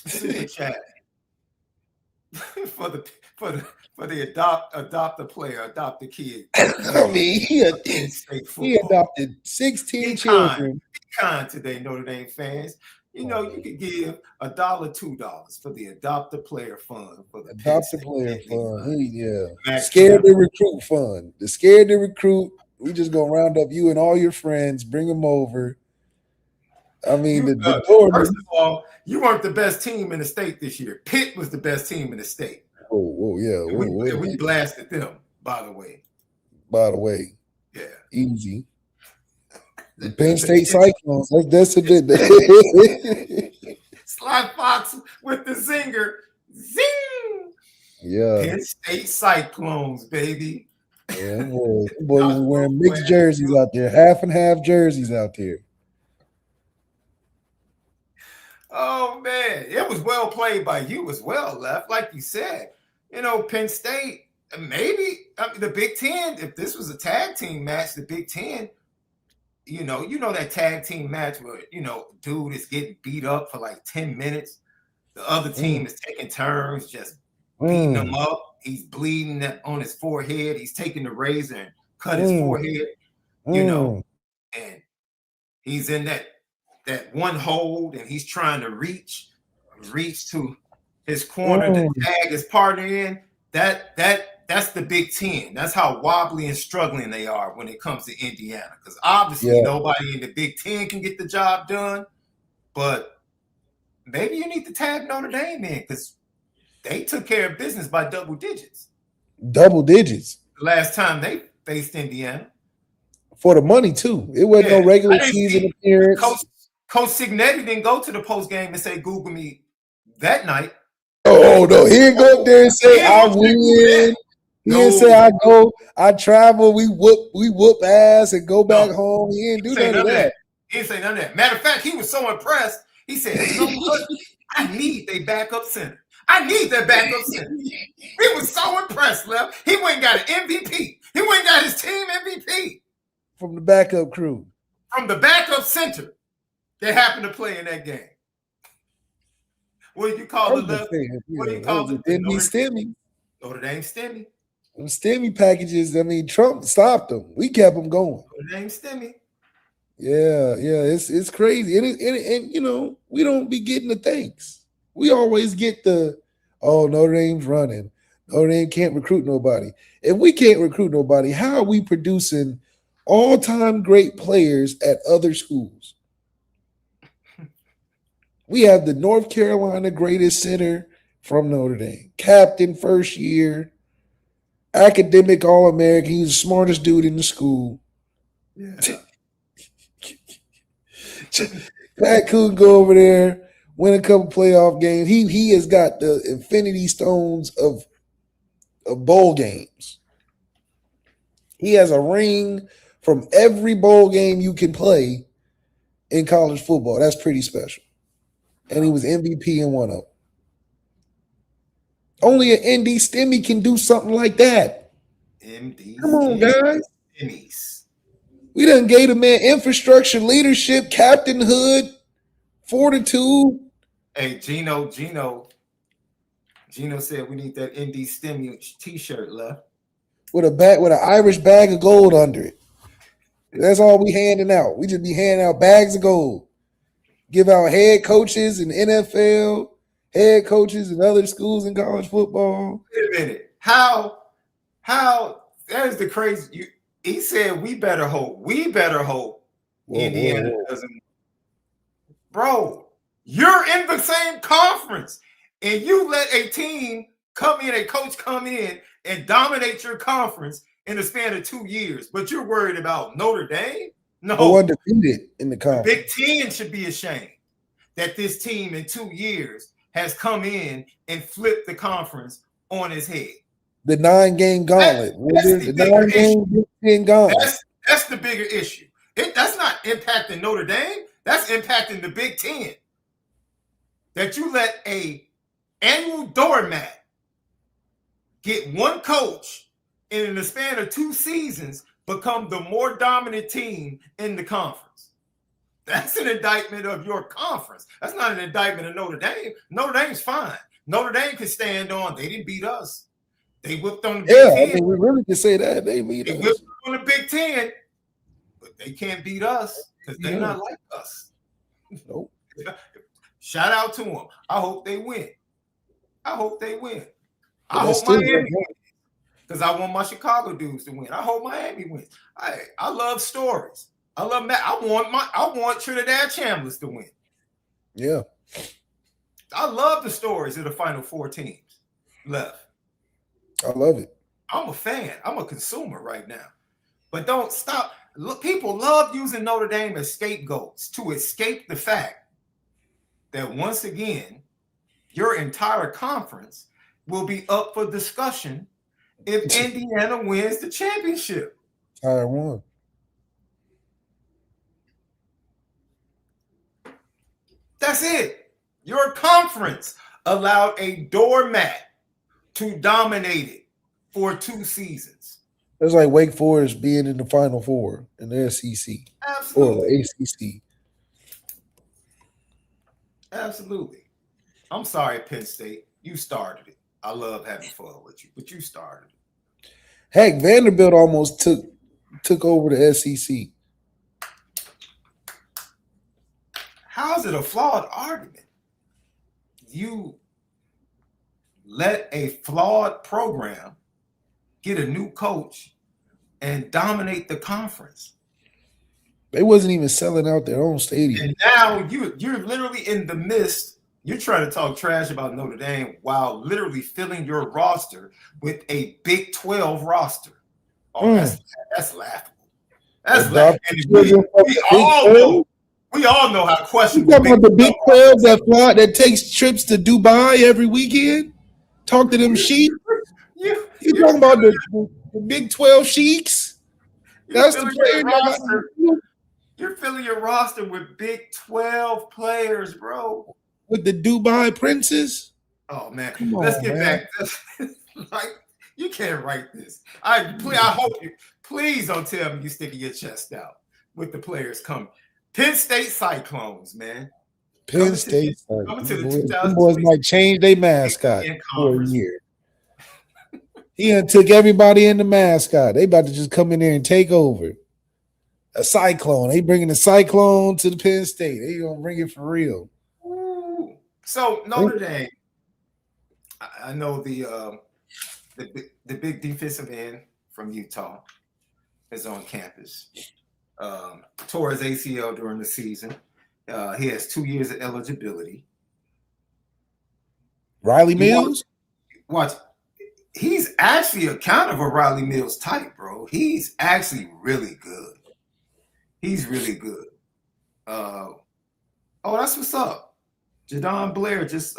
Super chat for the adopt a player, adopt a kid. I mean, he adopted 16 children. Be kind today, Notre Dame fans. You could give $1, $2 for the adopt a player fund. For the adopt a player fund. Scared to recruit fund. The scared to recruit. We just gonna round up you and all your friends, bring them over. I mean, first of all, you weren't the best team in the state this year. Pitt was the best team in the state. We blasted them, by the way. Yeah. Easy. The Penn State Cyclones. That's a good day. Sly Fox with the zinger. Zing! Yeah. Penn State Cyclones, baby. Yeah, boys was wearing mixed jerseys out there, half and half jerseys out there. Oh, man. It was well played by you as well, Left. Like you said, Penn State, maybe the Big Ten, if this was a tag team match, the Big Ten, that tag team match where, dude is getting beat up for like 10 minutes. The other team is taking turns just beating him up. He's bleeding on his forehead. He's taking the razor and cut his forehead, and he's in that one hold and he's trying to reach to his corner to tag his partner in. That's the Big Ten. That's how wobbly and struggling they are when it comes to Indiana. Because obviously nobody in the Big Ten can get the job done. But maybe you need to tag Notre Dame in because they took care of business by double digits. Double digits. The last time they faced Indiana. For the money, too. It wasn't no regular season appearance. Coach Signetti didn't go to the post game and say, Google me that night. Oh, no. He didn't go up there and say, I win. He didn't say I travel, we whoop ass and go back home. He didn't do none of that. He didn't say none of that. Matter of fact, he was so impressed. He said, I need a backup center. I need that backup center. He was so impressed, Lev. He went and got an MVP. He went and got his team MVP from the backup crew, from the backup center that happened to play in that game. What do you call the left? What do you call the Stemmy? Notre Dame Stemmy. Them Stemmy packages. I mean, Trump stopped them. We kept them going. Notre Dame Stemmy. Yeah, it's crazy, and you know, we don't be getting the thanks. We always get the, oh, Notre Dame's running. Notre Dame can't recruit nobody. If we can't recruit nobody, how are we producing all-time great players at other schools? We have the North Carolina greatest center from Notre Dame, captain first year, academic All-American. He's the smartest dude in the school. Yeah. Pat could go over there, win a couple playoff games. He has got the infinity stones of bowl games. He has a ring from every bowl game you can play in college football. That's pretty special. And he was MVP in one of them. Only an ND Stemmy can do something like that. MD. Come on, guys. Stemmies. We done gave the man infrastructure, leadership, captainhood, fortitude. Hey, Gino said we need that ND Stemmy t-shirt left. With an Irish bag of gold under it. That's all we handing out. We just be handing out bags of gold. Give out head coaches in the NFL, head coaches in other schools in college football. Wait a minute. How that is the crazy. He said we better hope Indiana doesn't. Bro, you're in the same conference and you let a coach come in and dominate your conference in the span of 2 years, but you're worried about Notre Dame? No. Undefeated in the conference. Big Ten should be ashamed that this team in 2 years has come in and flipped the conference on its head. The 9-game gauntlet. That's the 9-game Big Ten gauntlet. That's the bigger issue. That's not impacting Notre Dame. That's impacting the Big Ten. That you let a annual doormat get one coach and in the span of 2 seasons become the more dominant team in the conference. That's an indictment of your conference. That's not an indictment of Notre Dame. Notre Dame's fine. Notre Dame can stand on. They didn't beat us. They whipped on the Big Ten. I mean, we really can say that. They beat us. Whipped on the Big Ten, but they can't beat us because they're not like us. Nope. Shout out to them. I hope they win. I hope Miami wins because I want my Chicago dudes to win. I hope Miami wins. I love stories. I love that. I want Trinidad Chambliss to win. Yeah. I love the stories of the Final Four teams left. I love it. I'm a fan. I'm a consumer right now. But don't stop. Look, people love using Notre Dame as scapegoats to escape the fact that once again, your entire conference will be up for discussion if Indiana wins the championship. Tier 1. That's it. Your conference allowed a doormat to dominate it for 2 seasons. It's like Wake Forest being in the Final Four in the SEC. Absolutely. Or the ACC. Absolutely. I'm sorry, Penn State. You started it. I love having fun with you, but you started it. Heck, Vanderbilt almost took over the SEC. How is it a flawed argument? You let a flawed program get a new coach and dominate the conference. They wasn't even selling out their own stadium. And now you're literally in the midst. You're trying to talk trash about Notre Dame while literally filling your roster with a Big 12 roster. Oh, that's laughable. That's laughable. We all know how questionable. You talking about the Big 12 that takes trips to Dubai every weekend? Talk to them sheep. You talking about the Big 12 sheiks? That's the player. You're filling your roster with Big 12 players, bro. With the Dubai princes? Oh man, let's get back. Like You can't write this. I hope you please don't tell me you sticking your chest out with the players coming. Penn State Cyclones, man. Penn State. Coming to the Them 2020 boys might change their mascot for a conference. year. He done took everybody in the mascot. They about to just come in there and take over. A cyclone. They bringing the cyclone to the Penn State. They gonna bring it for real. Ooh. So Notre Dame, I know the big defensive end from Utah is on campus. Tore his ACL during the season. He has 2 years of eligibility. Riley Mills? Watch. He's actually a kind of a Riley Mills type, bro. He's actually really good. He's really good. Oh, that's what's up. Jadon Blair just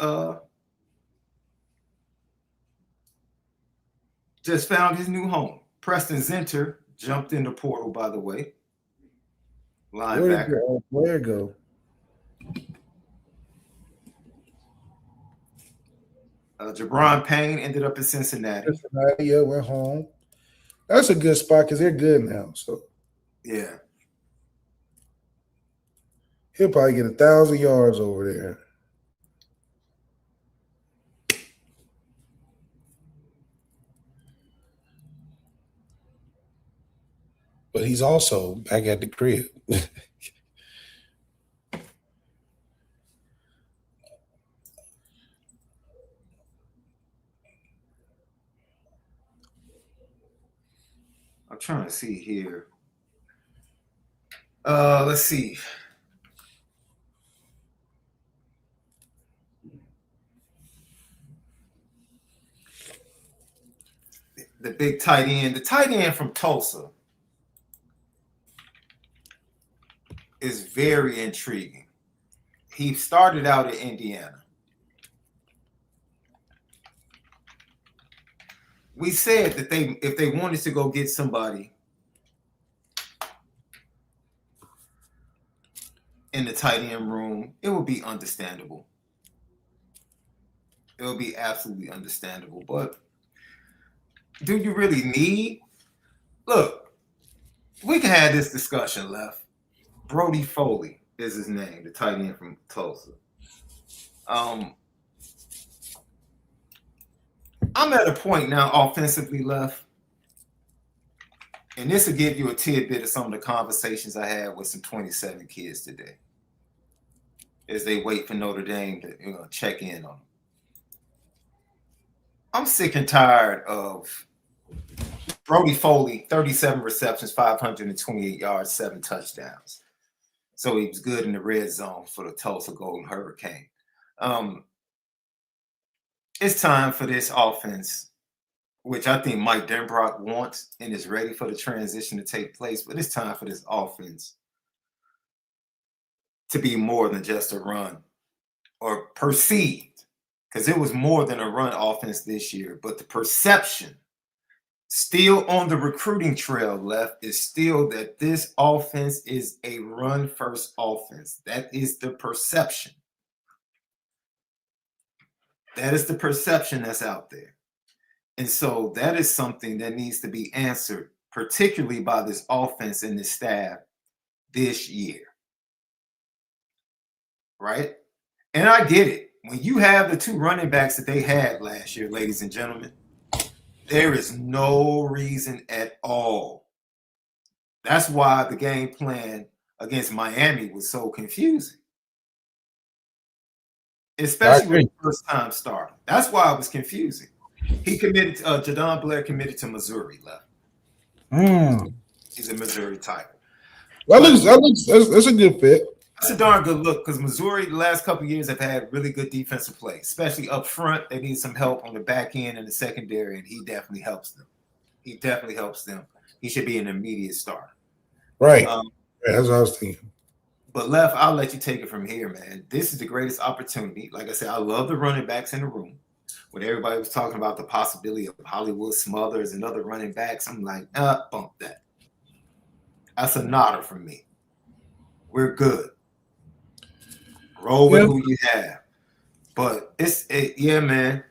found his new home. Preston Zinter jumped in the portal, by the way. Linebacker. Where did go? Jabron Payne ended up in Cincinnati. Yeah, went home. That's a good spot because they're good now. So yeah, he'll probably get 1,000 yards over there. But he's also back at the crib. I'm trying to see here. Let's see. The big tight end, the tight end from Tulsa is very intriguing. He started out at Indiana. We said that if they wanted to go get somebody in the tight end room, it would be understandable. It would be absolutely understandable. But do you really need? Look, we can have this discussion, Left. Brody Foley is his name, the tight end from Tulsa. I'm at a point now offensively, Left, and this will give you a tidbit of some of the conversations I had with some 27 kids today as they wait for Notre Dame to check in on them. I'm sick and tired of Brody Foley, 37 receptions, 528 yards, 7 touchdowns. So he was good in the red zone for the Tulsa Golden Hurricane. It's time for this offense, which I think Mike Denbrock wants and is ready for the transition to take place. But it's time for this offense to be more than just a run or perceived, because it was more than a run offense this year. But the perception still on the recruiting trail, Left, is still that this offense is a run-first offense. That is the perception. That is the perception that's out there. And so that is something that needs to be answered, particularly by this offense and this staff this year. Right? And I get it. When you have the 2 running backs that they had last year, ladies and gentlemen, there is no reason at all. That's why the game plan against Miami was so confusing. Especially with the first-time starter. That's why it was confusing. He committed to, Jadon Blair committed to Missouri, Left. He's a Missouri Tiger. That's a good fit. That's a darn good look because Missouri, the last couple of years, have had really good defensive play, especially up front. They need some help on the back end and the secondary, and he definitely helps them. He should be an immediate starter. Right. That's what I was thinking. But Left, I'll let you take it from here, man. This is the greatest opportunity. Like I said, I love the running backs in the room. When everybody was talking about the possibility of Hollywood Smothers and other running backs, I'm like, bump that. That's a nodder from me. We're good. Roll with who you have. But yeah, man.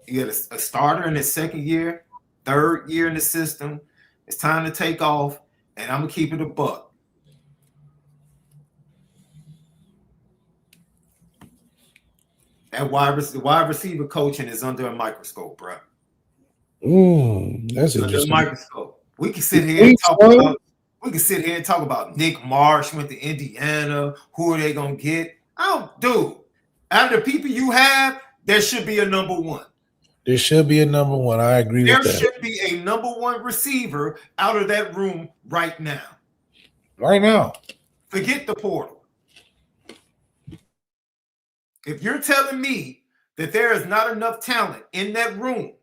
You get a starter in his second year third year in the system. It's time to take off, and I'm gonna keep it a buck. That wide receiver coaching is under a microscope, bro. That's Under interesting. a microscope. We can sit here and talk about. We can sit here and talk about Nick Marsh went to Indiana. Who are they gonna get? Dude. Out of the people you have, there should be a number one. There should be a number one. I agree with that. There should be a number one receiver out of that room right now. Right now. Forget the portal. If you're telling me that there is not enough talent in that room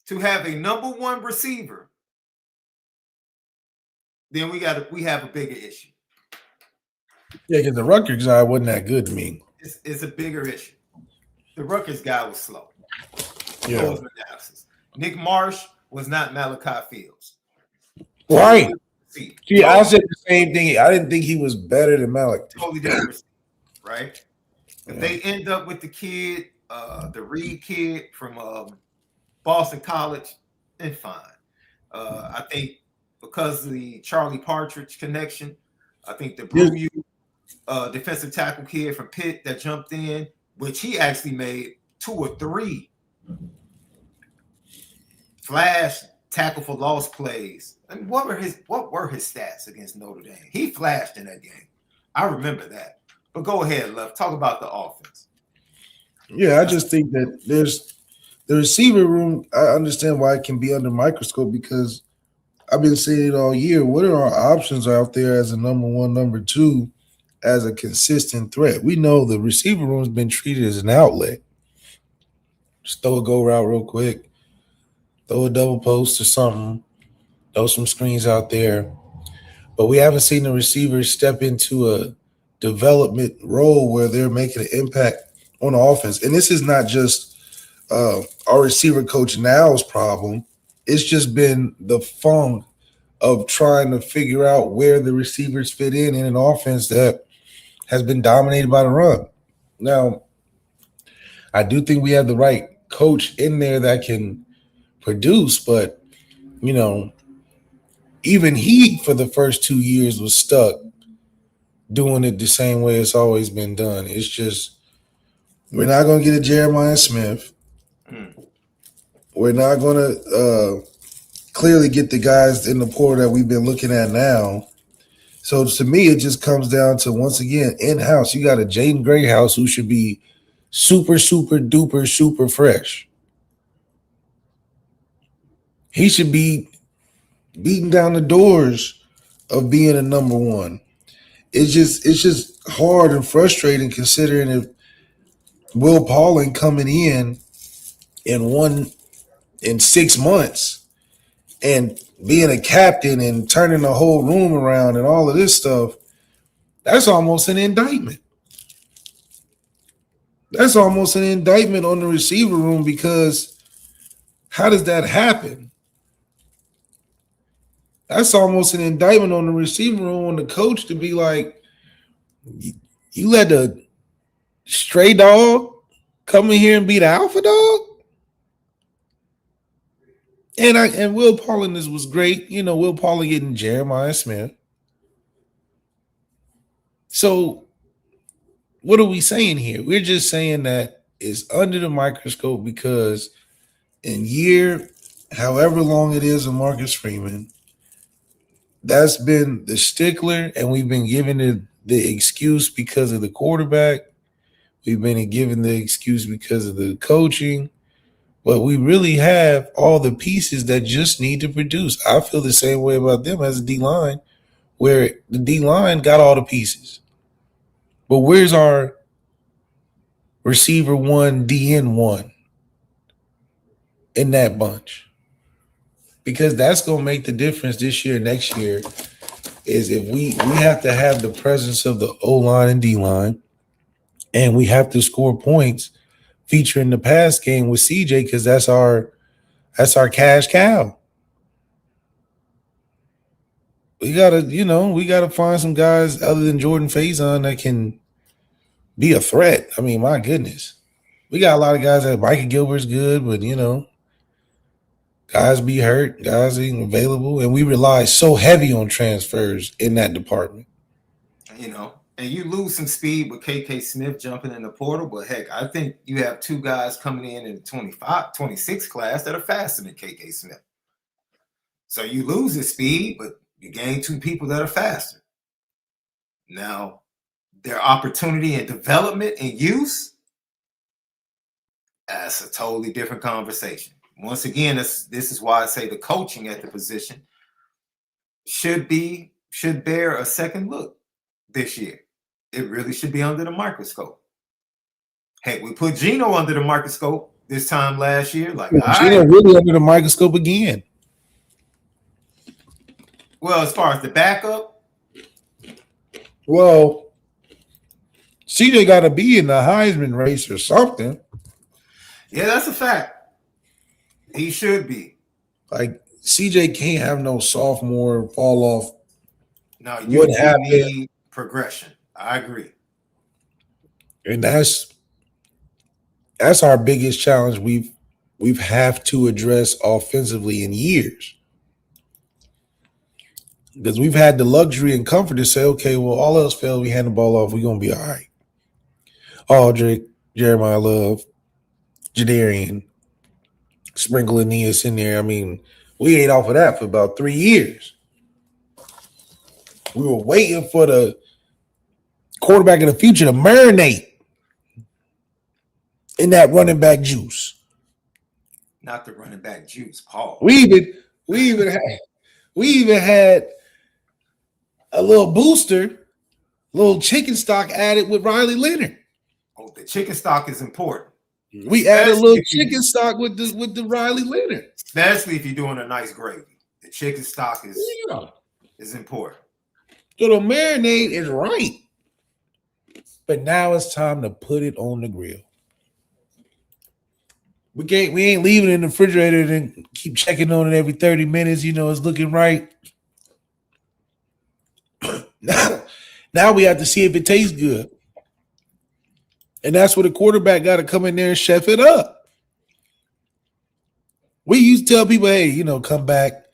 to have a number one receiver, then we have a bigger issue. Yeah, because the Rutgers guy wasn't that good to me. It's a bigger issue. The Rutgers guy was slow. Yeah. Nick Marsh was not MALIK Fields. Right. See, I said the same thing. I didn't think he was better than MALIK. Totally different, right? If they end up with the kid, the Reed kid from Boston College, then fine. I think because of the Charlie Partridge connection, I think the Brew defensive tackle kid from Pitt that jumped in, which he actually made 2 or 3 flash tackle for loss plays. I mean, what were his stats against Notre Dame? He flashed in that game. I remember that. But go ahead, Left. Talk about the offense. Yeah, I just think that there's the receiver room. I understand why it can be under microscope because I've been saying it all year. What are our options out there as a number one, number two, as a consistent threat? We know the receiver room has been treated as an outlet. Just throw a go route real quick, throw a double post or something, throw some screens out there. But we haven't seen the receivers step into a development role where they're making an impact on the offense. And this is not just our receiver coach now's problem. It's just been the funk of trying to figure out where the receivers fit in an offense that has been dominated by the run. Now, I do think we have the right coach in there that can produce, but, you know, even he for the first 2 years was stuck doing it the same way it's always been done. It's just we're not going to get a Jeremiah Smith. We're not going to clearly get the guys in the portal that we've been looking at now. So to me, it just comes down to, once again, in-house. You got a Jaden Grayhouse who should be super, super duper, super fresh. He should be beating down the doors of being a number one. It's just hard and frustrating considering if Will Pauling coming in 6 months and being a captain and turning the whole room around and all of this stuff, that's almost an indictment. That's almost an indictment on the receiver room, because how does that happen? That's almost an indictment on the receiver room, on the coach, to be like, you let the stray dog come in here and be the alpha dog? And Will Pauling, this was great. You know, Will Pauling getting Jeremiah Smith. So what are we saying here? We're just saying that it's under the microscope because in year, however long it is of Marcus Freeman, that's been the stickler, and we've been given the excuse because of the quarterback. We've been given the excuse because of the coaching. But we really have all the pieces that just need to produce. I feel the same way about them as a D-line, where the D-line got all the pieces. But where's our receiver one, DN one in that bunch? Because that's going to make the difference this year, next year, is if we have to have the presence of the O-line and D-line, and we have to score points featuring the pass game with CJ, because that's our cash cow. We gotta find some guys other than Jordan Faison that can be a threat. I mean, my goodness. We got a lot of guys that Micah Gilbert's good, but Guys be hurt, guys ain't available, and we rely so heavy on transfers in that department. And you lose some speed with KK Smith jumping in the portal, but heck, I think you have two guys coming in the 25, 26 class that are faster than KK Smith. So you lose his speed, but you gain two people that are faster. Now, their opportunity and development and use, that's a totally different conversation. Once again, this is why I say the coaching at the position should bear a second look this year. It really should be under the microscope. Heck, we put Gino under the microscope this time last year. Like, Gino really under the microscope again. Well, as far as the backup, well, CJ got to be in the Heisman race or something. Yeah, that's a fact. He should be. Like, CJ can't have no sophomore fall off. No, you need progression. I agree. And that's our biggest challenge we've have to address offensively in years. Because we've had the luxury and comfort to say, okay, well, all else fails, we hand the ball off, we're going to be all right. Aldrick, Jeremiah Love, Jadarian, sprinkle Aeneas in there. I mean, we ate off of that for about 3 years. We were waiting for the quarterback of the future to marinate in that running back juice. Not the running back juice, Paul. We even had a little booster, little chicken stock added with Riley Leonard. Oh, the chicken stock is important. We added a little chicken stock with the Riley Leonard. Especially if you're doing a nice gravy. The chicken stock is important. So the marinade is right. But now it's time to put it on the grill. We ain't leaving it in the refrigerator and keep checking on it every 30 minutes. It's looking right. Now we have to see if it tastes good. And that's where the quarterback got to come in there and chef it up. We used to tell people, hey, come back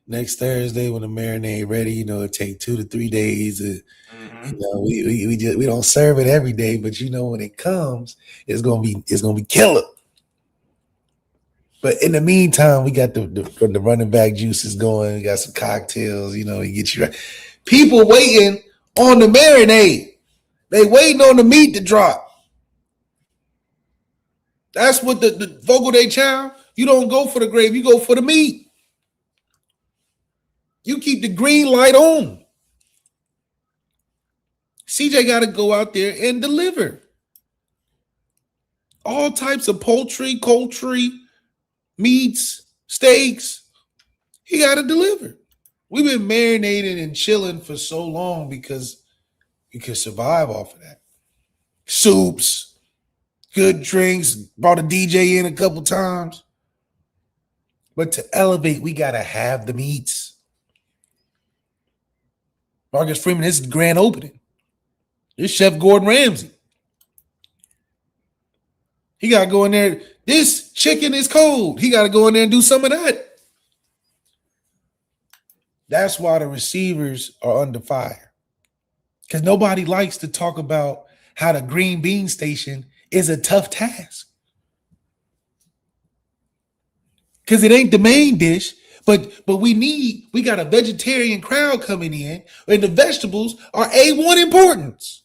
next Thursday when the marinade ready. It take 2 to 3 days. We don't serve it every day, but when it comes, it's gonna be killer. But in the meantime, we got the running back juices going. We got some cocktails. You get you right. People waiting on the marinade. They waiting on the meat to drop. That's what the Fogo de Chao. You don't go for the gravy, you go for the meat. You keep the green light on. CJ got to go out there and deliver. All types of poultry, meats, steaks. He got to deliver. We've been marinating and chilling for so long because you can survive off of that. Soups, good drinks, brought a DJ in a couple times. But to elevate, we got to have the meats. Marcus Freeman, this is the grand opening. This Chef Gordon Ramsay. He got to go in there. This chicken is cold. He got to go in there and do some of that. That's why the receivers are under fire. Because nobody likes to talk about how the green bean station is a tough task. Because it ain't the main dish, but we got a vegetarian crowd coming in, and the vegetables are A1 importance.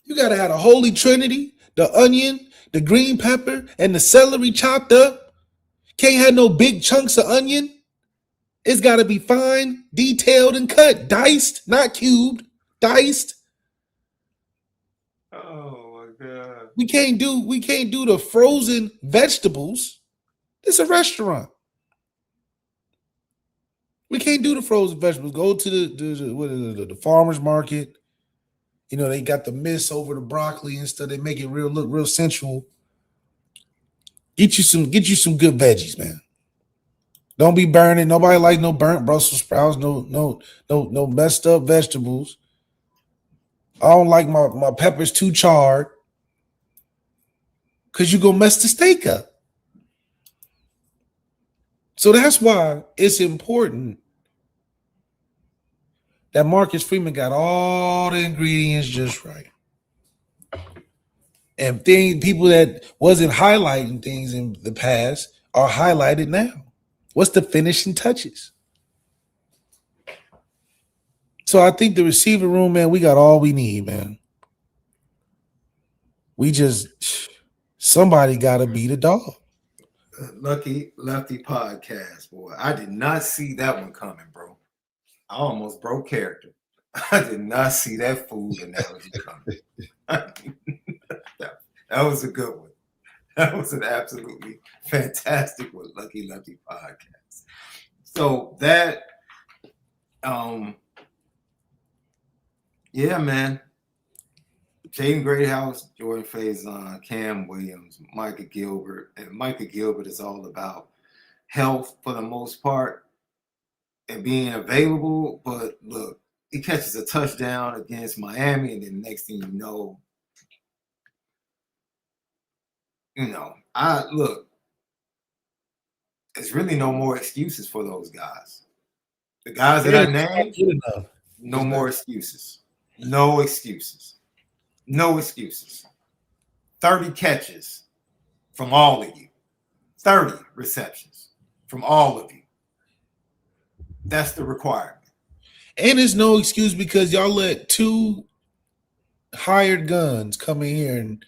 You got to have the Holy Trinity, the onion, the green pepper, and the celery chopped up. Can't have no big chunks of onion. It's got to be fine, detailed, and cut. Diced, not cubed. Diced. Oh, my God. We can't do the frozen vegetables. It's a restaurant. We can't do the frozen vegetables. Go to the farmer's market. They got the mist over the broccoli and stuff. They make it look real sensual. Get you some good veggies, man. Don't be burning. Nobody likes no burnt Brussels sprouts. No messed up vegetables. I don't like my peppers too charred. because you're going to mess the steak up. So that's why it's important that Marcus Freeman got all the ingredients just right. And people that wasn't highlighting things in the past are highlighted now. What's the finishing touches? So I think the receiver room, man, we got all we need, man. We just, somebody got to be the dog. Lucky Lefty podcast, boy. I did not see that one coming, bro. I almost broke character. I did not see that food analogy coming. That was a good one. That was an absolutely fantastic one, Lucky Lefty podcast. So that, yeah, man. Jaden Greathouse, Jordan Faison, Cam Williams, Micah Gilbert. And Micah Gilbert is all about health for the most part and being available. But look, he catches a touchdown against Miami, and then next thing you know, there's really no more excuses for those guys. The guys that I named, no more excuses. No excuses. No excuses. 30 catches from all of you. 30 receptions from all of you. That's the requirement. And it's no excuse because y'all let two hired guns come in here and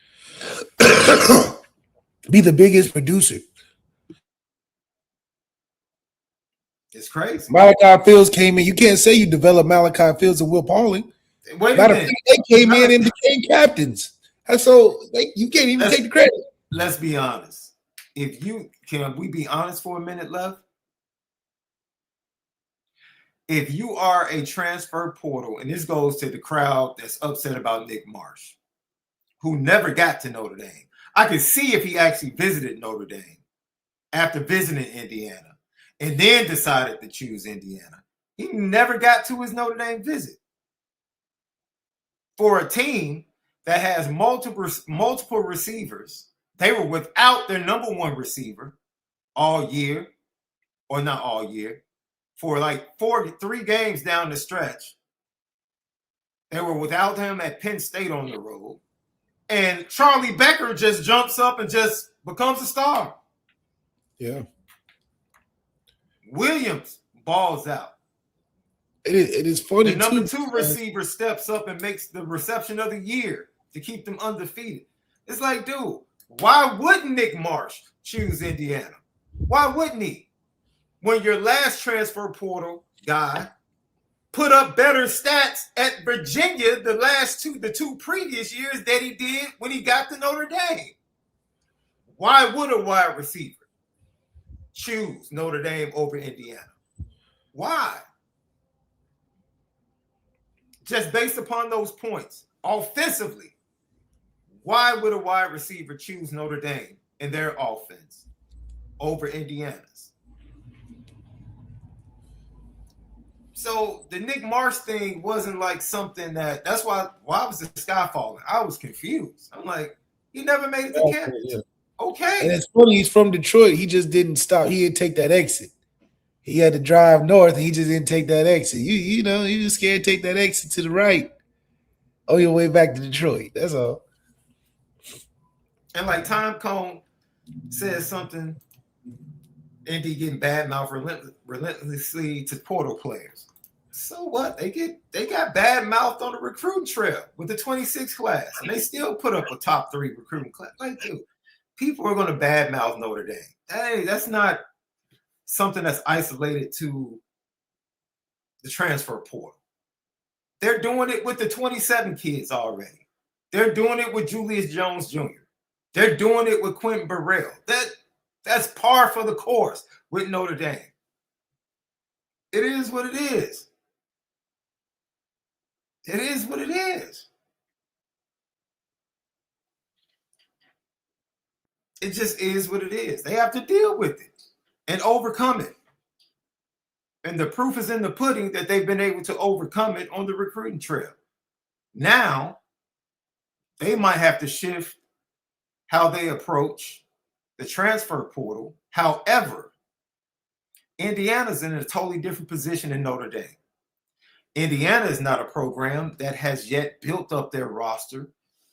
be the biggest producer. It's crazy. Malachi Fields came in. You can't say you developed Malachi Fields and Will Pauling. Wait a minute. They came in and became captains. And so you can't even take the credit. Let's be honest. Can we be honest for a minute, Lev? If you are a transfer portal, and this goes to the crowd that's upset about Nick Marsh, who never got to Notre Dame. I could see if he actually visited Notre Dame after visiting Indiana and then decided to choose Indiana. He never got to his Notre Dame visit. For a team that has multiple receivers, they were without their number one receiver all year, or not all year, for like 3 games down the stretch. They were without him at Penn State on the road. And Charlie Becker just jumps up and just becomes a star. Yeah. Williams balls out. It is funny. The number 2 receiver steps up and makes the reception of the year to keep them undefeated. It's like, dude, why wouldn't Nick Marsh choose Indiana? Why wouldn't he? When your last transfer portal guy put up better stats at Virginia the 2 previous years that he did when he got to Notre Dame. Why would a wide receiver choose Notre Dame over Indiana? Why? Just based upon those points, offensively, why would a wide receiver choose Notre Dame in their offense over Indiana's? So the Nick Marsh thing wasn't like something that's why was the sky falling? I was confused. I'm like, he never made it to campus. Yeah. Okay. And it's funny, he's from Detroit. He just didn't stop. He didn't take that exit. He had to drive north, and he just didn't take that exit. You just scared to take that exit to the right on your way back to Detroit. That's all. And like Tom Cone says something, Indy getting bad mouth relentlessly to portal players. So what? They got bad mouth on the recruiting trail with the 26 class, and they still put up a top 3 recruiting class. Like, dude, people are going to bad mouth Notre Dame. Hey, that's not something that's isolated to the transfer portal. They're doing it with the 27 kids already. They're doing it with Julius Jones Jr. They're doing it with Quentin Burrell. That's par for the course with Notre Dame. It is what it is. It is what it is. It just is what it is. They have to deal with it and overcome it. And the proof is in the pudding that they've been able to overcome it on the recruiting trail. Now, they might have to shift how they approach the transfer portal. However, Indiana's in a totally different position than Notre Dame. Indiana is not a program that has yet built up their roster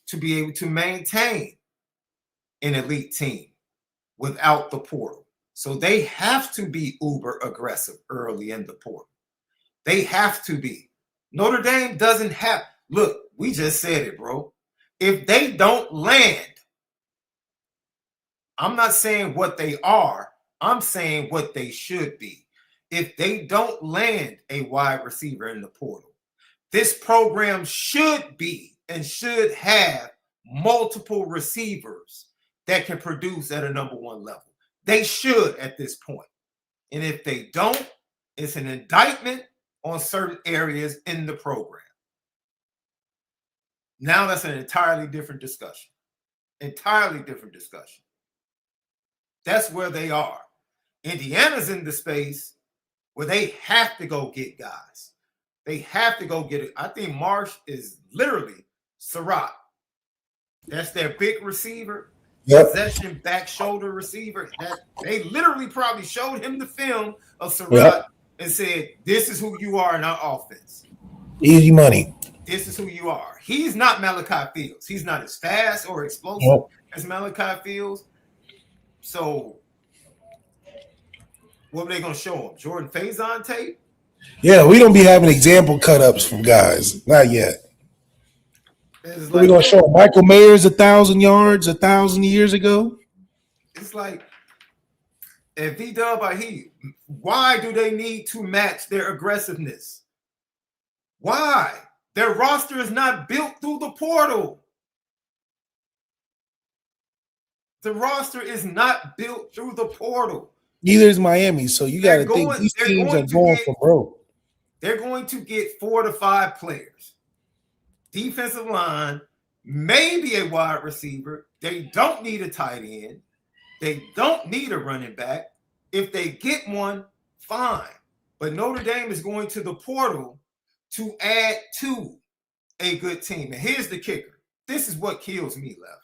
to be able to maintain an elite team without the portal. So they have to be uber aggressive early in the portal. They have to be. Notre Dame doesn't have. Look, we just said it, bro. If they don't land, I'm not saying what they are. I'm saying what they should be. If they don't land a wide receiver in the portal, this program should be and should have multiple receivers that can produce at a number one level. They should at this point. And if they don't, it's an indictment on certain areas in the program. Now that's an entirely different discussion. Entirely different discussion. That's where they are. Indiana's in the space where they have to go get guys. They have to go get it. I think Marsh is literally Surratt. That's their big receiver. Yep. Possession back shoulder receiver. That they literally probably showed him the film of Surratt and said, this is who you are in our offense. Easy money. This is who you are. He's not MALIK Fields. He's not as fast or explosive as MALIK Fields. So what were they going to show him? Jordan Faison tape? Yeah, we don't be having example cut-ups from guys. Not yet. It's We're going to show Michael Mayers 1,000 yards 1,000 years ago. It's like, if V-Dub or he, why do they need to match their aggressiveness? Why? Their roster is not built through the portal. The roster is not built through the portal. Neither is Miami. So you got to think these teams are going for broke. They're going to get 4 to 5 players. Defensive line, maybe a wide receiver. They don't need a tight end. They don't need a running back. If they get one, fine. But Notre Dame is going to the portal to add to a good team. And here's the kicker. This is what kills me, Lev.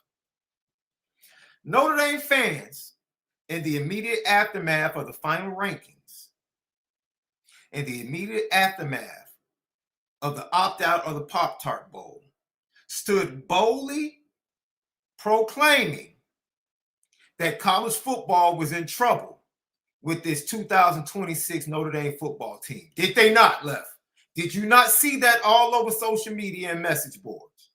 Notre Dame fans, in the immediate aftermath of the final rankings, in the immediate aftermath of the opt-out of the Pop-Tart Bowl, stood boldly proclaiming that college football was in trouble with this 2026 Notre Dame football team. Did they not, Lev? Did you not see that all over social media and message boards?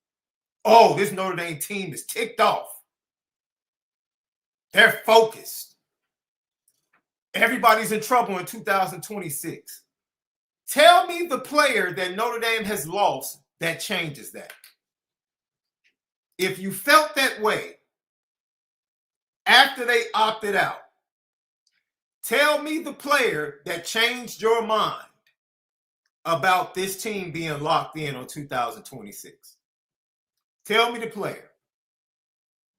Oh, this Notre Dame team is ticked off. They're focused. Everybody's in trouble in 2026. Tell me the player that Notre Dame has lost that changes that. If you felt that way after they opted out, tell me the player that changed your mind about this team being locked in on 2026. Tell me the player.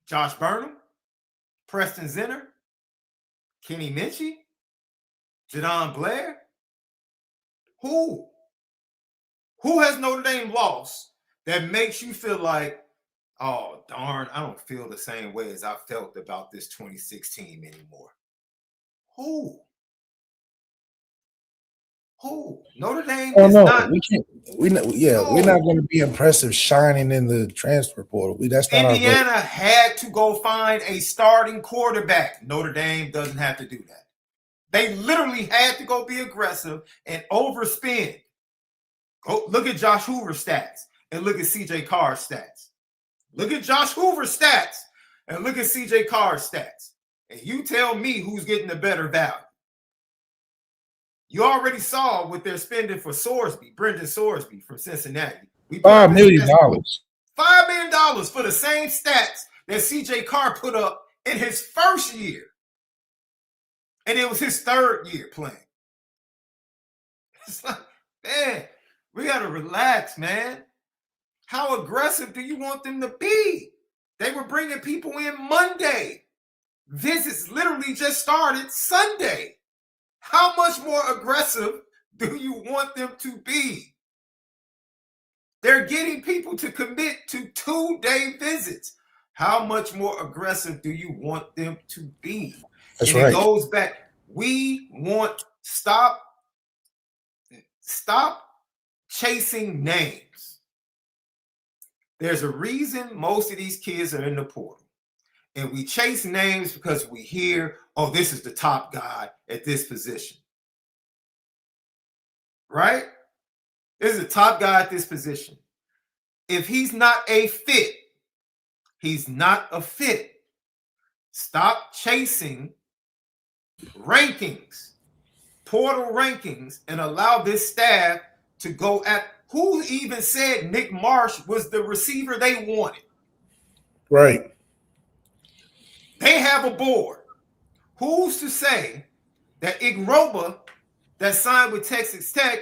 Josh Burnham, Preston Zinner, Kenny Minchey, Jadon Blair. Who has Notre Dame lost that makes you feel like, oh, darn, I don't feel the same way as I felt about this 26 team anymore? Who? Notre Dame is not. We're not going to be impressive shining in the transfer portal. That's not Indiana had to go find a starting quarterback. Notre Dame doesn't have to do that. They literally had to go be aggressive and overspend. Go look at Josh Hoover's stats and look at CJ Carr's stats. Look at Josh Hoover's stats and look at CJ Carr's stats. And you tell me who's getting the better value. You already saw what they're spending for Brendan Sorsby from Cincinnati. $5 million. $5 million for the same stats that CJ Carr put up in his first year. And it was his third year playing. It's like, man, we got to relax, man. How aggressive do you want them to be? They were bringing people in Monday. Visits literally just started Sunday. How much more aggressive do you want them to be? They're getting people to commit to 2-day visits. How much more aggressive do you want them to be? That's and right. It goes back. We want stop chasing names. There's a reason most of these kids are in the portal. And we chase names because we hear, oh, this is the top guy at this position. Right? This is the top guy at this position. If he's not a fit, he's not a fit. Stop chasing rankings, portal rankings, and allow this staff to go at who even said Nick Marsh was the receiver they wanted. Right. They have a board. Who's to say that Igroba, that signed with Texas Tech,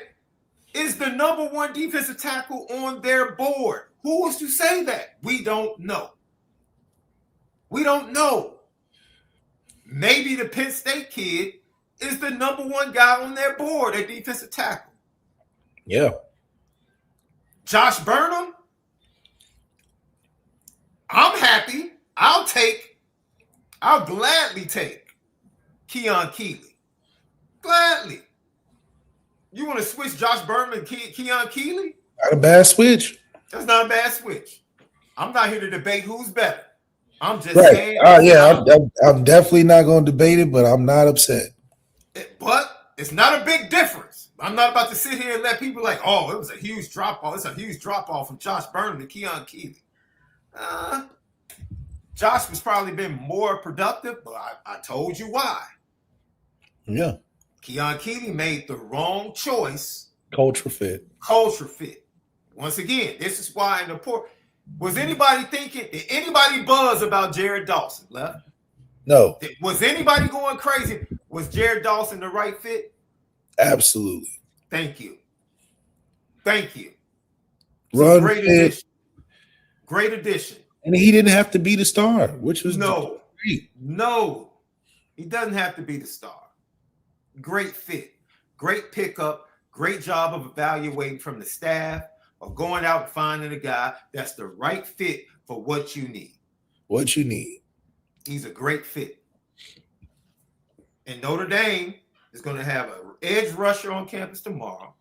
is the number one defensive tackle on their board? Who is to say that? We don't know. We don't know. Maybe the Penn State kid is the number one guy on their board at defensive tackle. Yeah. Josh Burnham, I'm happy. I'll gladly take Keon Keeley. Gladly. You want to switch Josh Burnham and Keon Keeley? Not a bad switch. That's not a bad switch. I'm not here to debate who's better. I'm just right. saying. I'm definitely not going to debate it, but I'm not upset. But it's not a big difference. I'm not about to sit here and let people like, oh, it was a huge drop off. It's a huge drop off from Josh Burnham to Keon Keeley. Josh has probably been more productive, but I told you why. Yeah. Keon Keeley made the wrong choice. Culture fit. Once again, this is why in the port. Was anybody thinking, did anybody buzz about Jared Dawson? Left? No. Was anybody going crazy? Was Jared Dawson the right fit? Absolutely. Thank you. Great addition. Great addition. And he didn't have to be the star, which was great. No, he doesn't have to be the star. Great fit. Great pickup. Great job of evaluating from the staff, of going out and finding a guy that's the right fit for what you need. He's a great fit. And Notre Dame is going to have an edge rusher on campus tomorrow.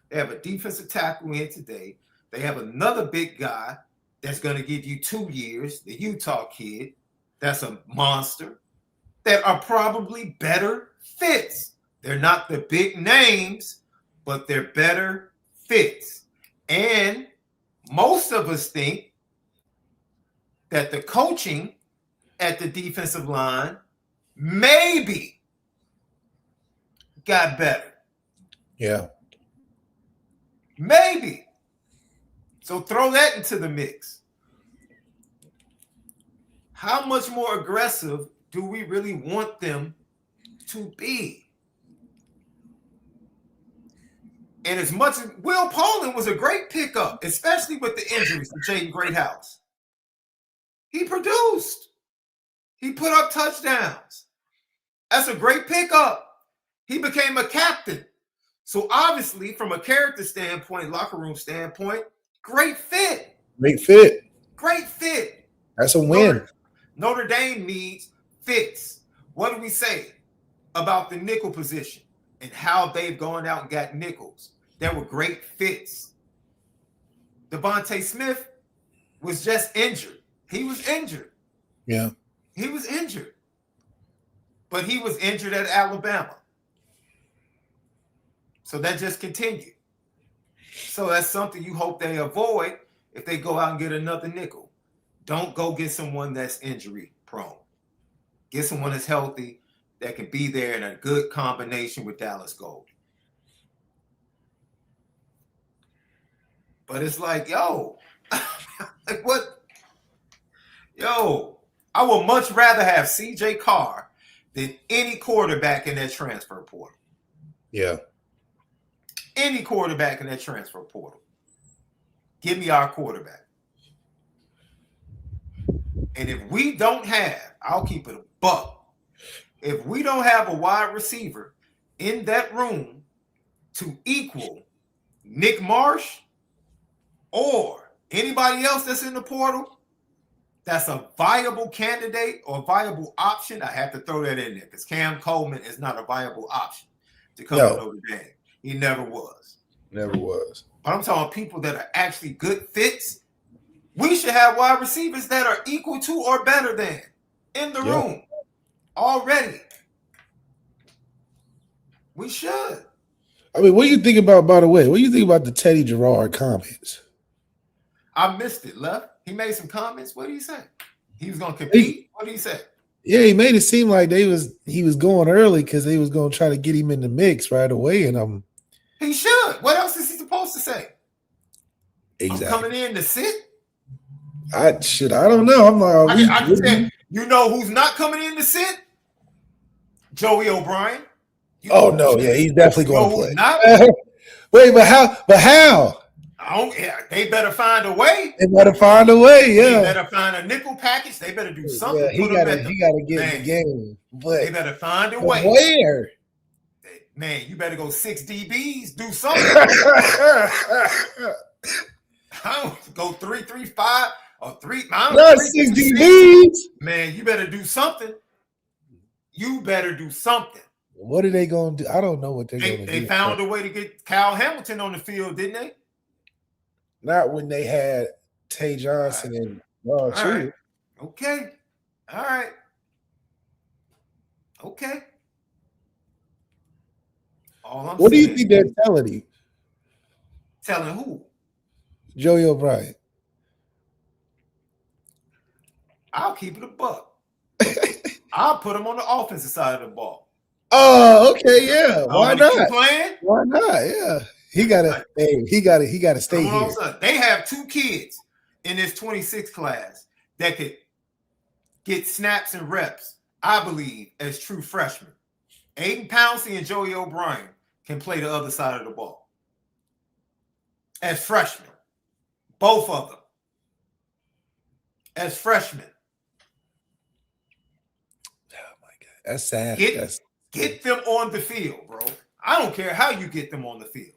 They have a defensive tackle in today. They have another big guy that's going to give you 2 years, the Utah kid. That's a monster. That are probably better fits. They're not the big names, but they're better fits. And most of us think that the coaching at the defensive line maybe got better. Yeah. Maybe. So throw that into the mix. How much more aggressive do we really want them to be? And as much as Will Poland was a great pickup, especially with the injuries to Jaden Greathouse, he produced. He put up touchdowns. That's a great pickup. He became a captain. So obviously, from a character standpoint, locker room standpoint, great fit. That's a win. Notre Dame needs fits. What do we say about the nickel position and how they've gone out and got nickels? There were great fits. Devontae Smith was just injured. He was injured. Yeah. He was injured. But he was injured at Alabama. So that just continued. So that's something you hope they avoid if they go out and get another nickel. Don't go get someone that's injury prone. Get someone that's healthy that can be there in a good combination with Dallas Gold. But it's like, like what? I would much rather have CJ Carr than any quarterback in that transfer portal. Yeah. Any quarterback in that transfer portal. Give me our quarterback. And if we don't have, I'll keep it a buck. If we don't have a wide receiver in that room to equal Nick Marsh or anybody else that's in the portal, that's a viable candidate or viable option, I have to throw that in there because Cam Coleman is not a viable option to come to Notre Dame. He never was. Never was. But I'm talking people that are actually good fits. We should have wide receivers that are equal to or better than in the room already. We should. I mean, what do you think about, by the way, what do you think about the Teddy Gerard comments? I missed it, Left. He made some comments. What did he say? He was going to compete? What did he say? Yeah, he made it seem like he was going early because they was going to try to get him in the mix right away. And he should. What else is he supposed to say? Exactly. I'm coming in to sit? I don't know. I'm like, I can say, you know who's not coming in to sit? Joey O'Brien. No, yeah, he's definitely going to play. Not? Wait, but how? They better find a way. They better find a way, yeah. They better find a nickel package. They better do something. Yeah, he got to get in the game. But they better find a way. Where? Man, you better go 6 DBs. Do something. I don't go 3-3-5 or 3. Not 6 DBs. Man, you better do something. You better do something. What are they going to do? I don't know what they're going to do. They found a way to get Kyle Hamilton on the field, didn't they? Not when they had Tay Johnson and right. Okay. All right. Okay. What do you think they're telling you? Telling who? Joey O'Brien. I'll keep it a buck. I'll put him on the offensive side of the ball. Oh, okay, yeah. Why not? Playing? Why not? Yeah. He gotta stay here. They have 2 kids in this 26 class that could get snaps and reps, I believe, as true freshmen. Aiden Pouncey and Joey O'Brien can play the other side of the ball as freshmen. Both of them as freshmen. Oh my God, that's sad. Get them on the field, bro. I don't care how you get them on the field.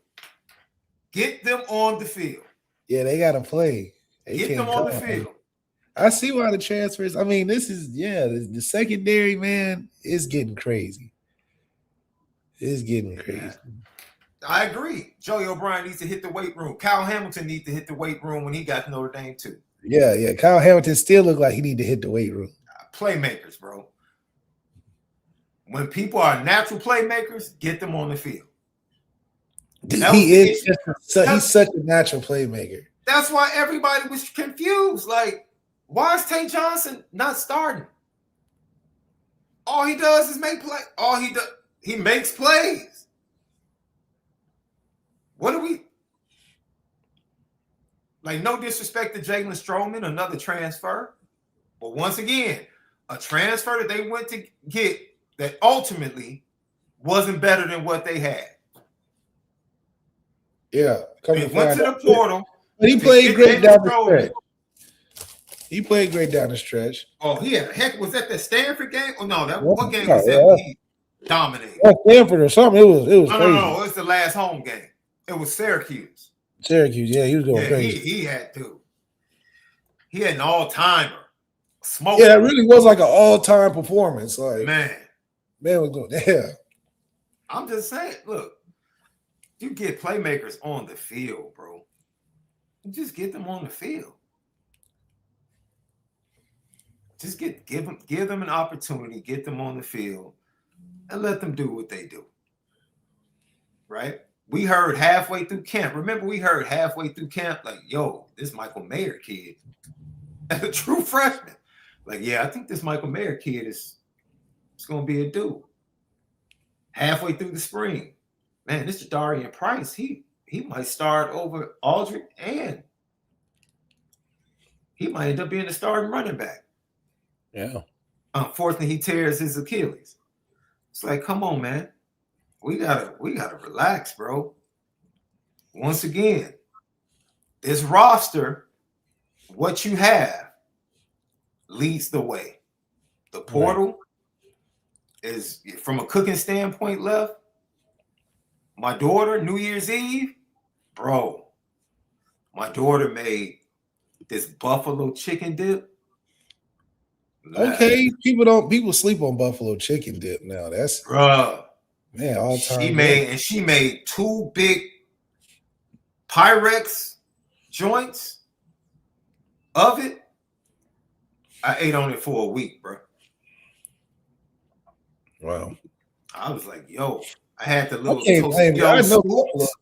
Get them on the field. Yeah, they got to play. Get them on the field. I see why the transfers. I mean, this is the secondary, man, is getting crazy. It's getting crazy. I agree. Joey O'Brien needs to hit the weight room. Kyle Hamilton needs to hit the weight room when he got to Notre Dame too. Yeah. Kyle Hamilton still look like he need to hit the weight room. Playmakers, bro. When people are natural playmakers, get them on the field. He's such a natural playmaker. That's why everybody was confused. Like, why is Tay Johnson not starting? All he does is make play. He makes plays. What do we like? No disrespect to Jalen Stroman, another transfer, but once again, a transfer that they went to get that ultimately wasn't better than what they had. Yeah, they went to the portal. But he played great down the stretch. He played great down the stretch. Oh, heck, was that the Stanford game? Oh no, what game was that? He dominated. Stanford or something. It was crazy. No, it was the last home game. It was Syracuse. Yeah, he was going crazy. He had an all-timer. Smoke. Yeah, that really was like an all-time performance. Like man was going, yeah. I'm just saying, look, you get playmakers on the field, bro. You just get them on the field. Just give them an opportunity, get them on the field, and let them do what they do. Right? We heard halfway through camp. Remember, we heard halfway through camp, like, yo, this Michael Mayer kid, a true freshman. Like, yeah, I think this Michael Mayer kid is going to be a dude. Halfway through the spring, man, this Jadarian Price, he might start over Aldridge, and he might end up being the starting running back. Yeah. Unfortunately, he tears his Achilles. It's like, come on, man. We gotta relax, bro. Once again, this roster, what you have, leads the way. The portal is, from a cooking standpoint, left. My daughter, New Year's Eve, bro. My daughter made this buffalo chicken dip. Okay, people sleep on buffalo chicken dip now. That's Bruh. man, all time. She made 2 big Pyrex joints of it. I ate on it for a week, bro. Wow. I was like, yo, I had the little I know scoops.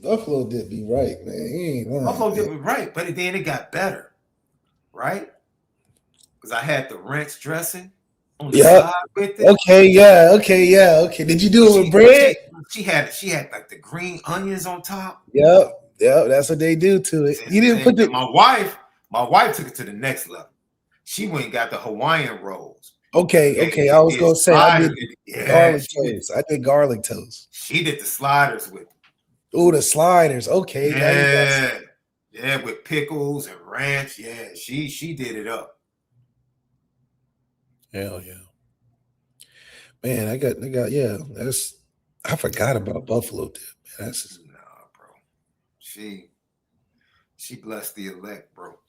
Buffalo dip be right, man. He ain't lying. Buffalo dip was right, but then it got better, right? Because I had the ranch dressing on the side with it. Okay. Did you do it with bread? She had like the green onions on top. Yep. That's what they do to it. You didn't put my wife took it to the next level. She went and got the Hawaiian rolls. Okay. I was gonna say I did garlic toast. I did garlic toast. She did the sliders with it. Oh, the sliders. Okay. Yeah, with pickles and ranch. Yeah, she did it up. Hell yeah. Man, I forgot about buffalo dip. Man, bro. She blessed the elect, bro.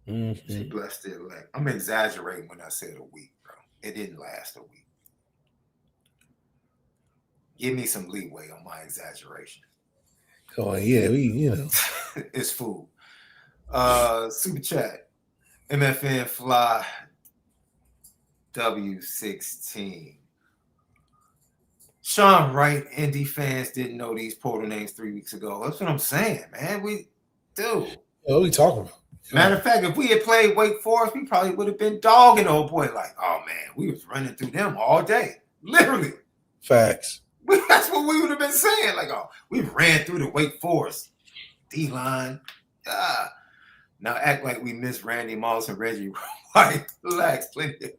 Mm-hmm. She blessed the elect. I'm exaggerating when I said a week, bro. It didn't last a week. Give me some leeway on my exaggeration. Oh yeah, it's food. Super chat. MFN Fly W16. Sean Wright, Indy fans didn't know these portal names 3 weeks ago. That's what I'm saying, man. We do. What are we talking about? Matter of fact, if we had played Wake Forest, we probably would have been dogging old boy like, oh man, we was running through them all day. Literally. Facts. That's what we would have been saying. Like, oh, we ran through the Wake Forest D-line. Now act like we miss Randy Moss and Reggie White. Relax, plenty of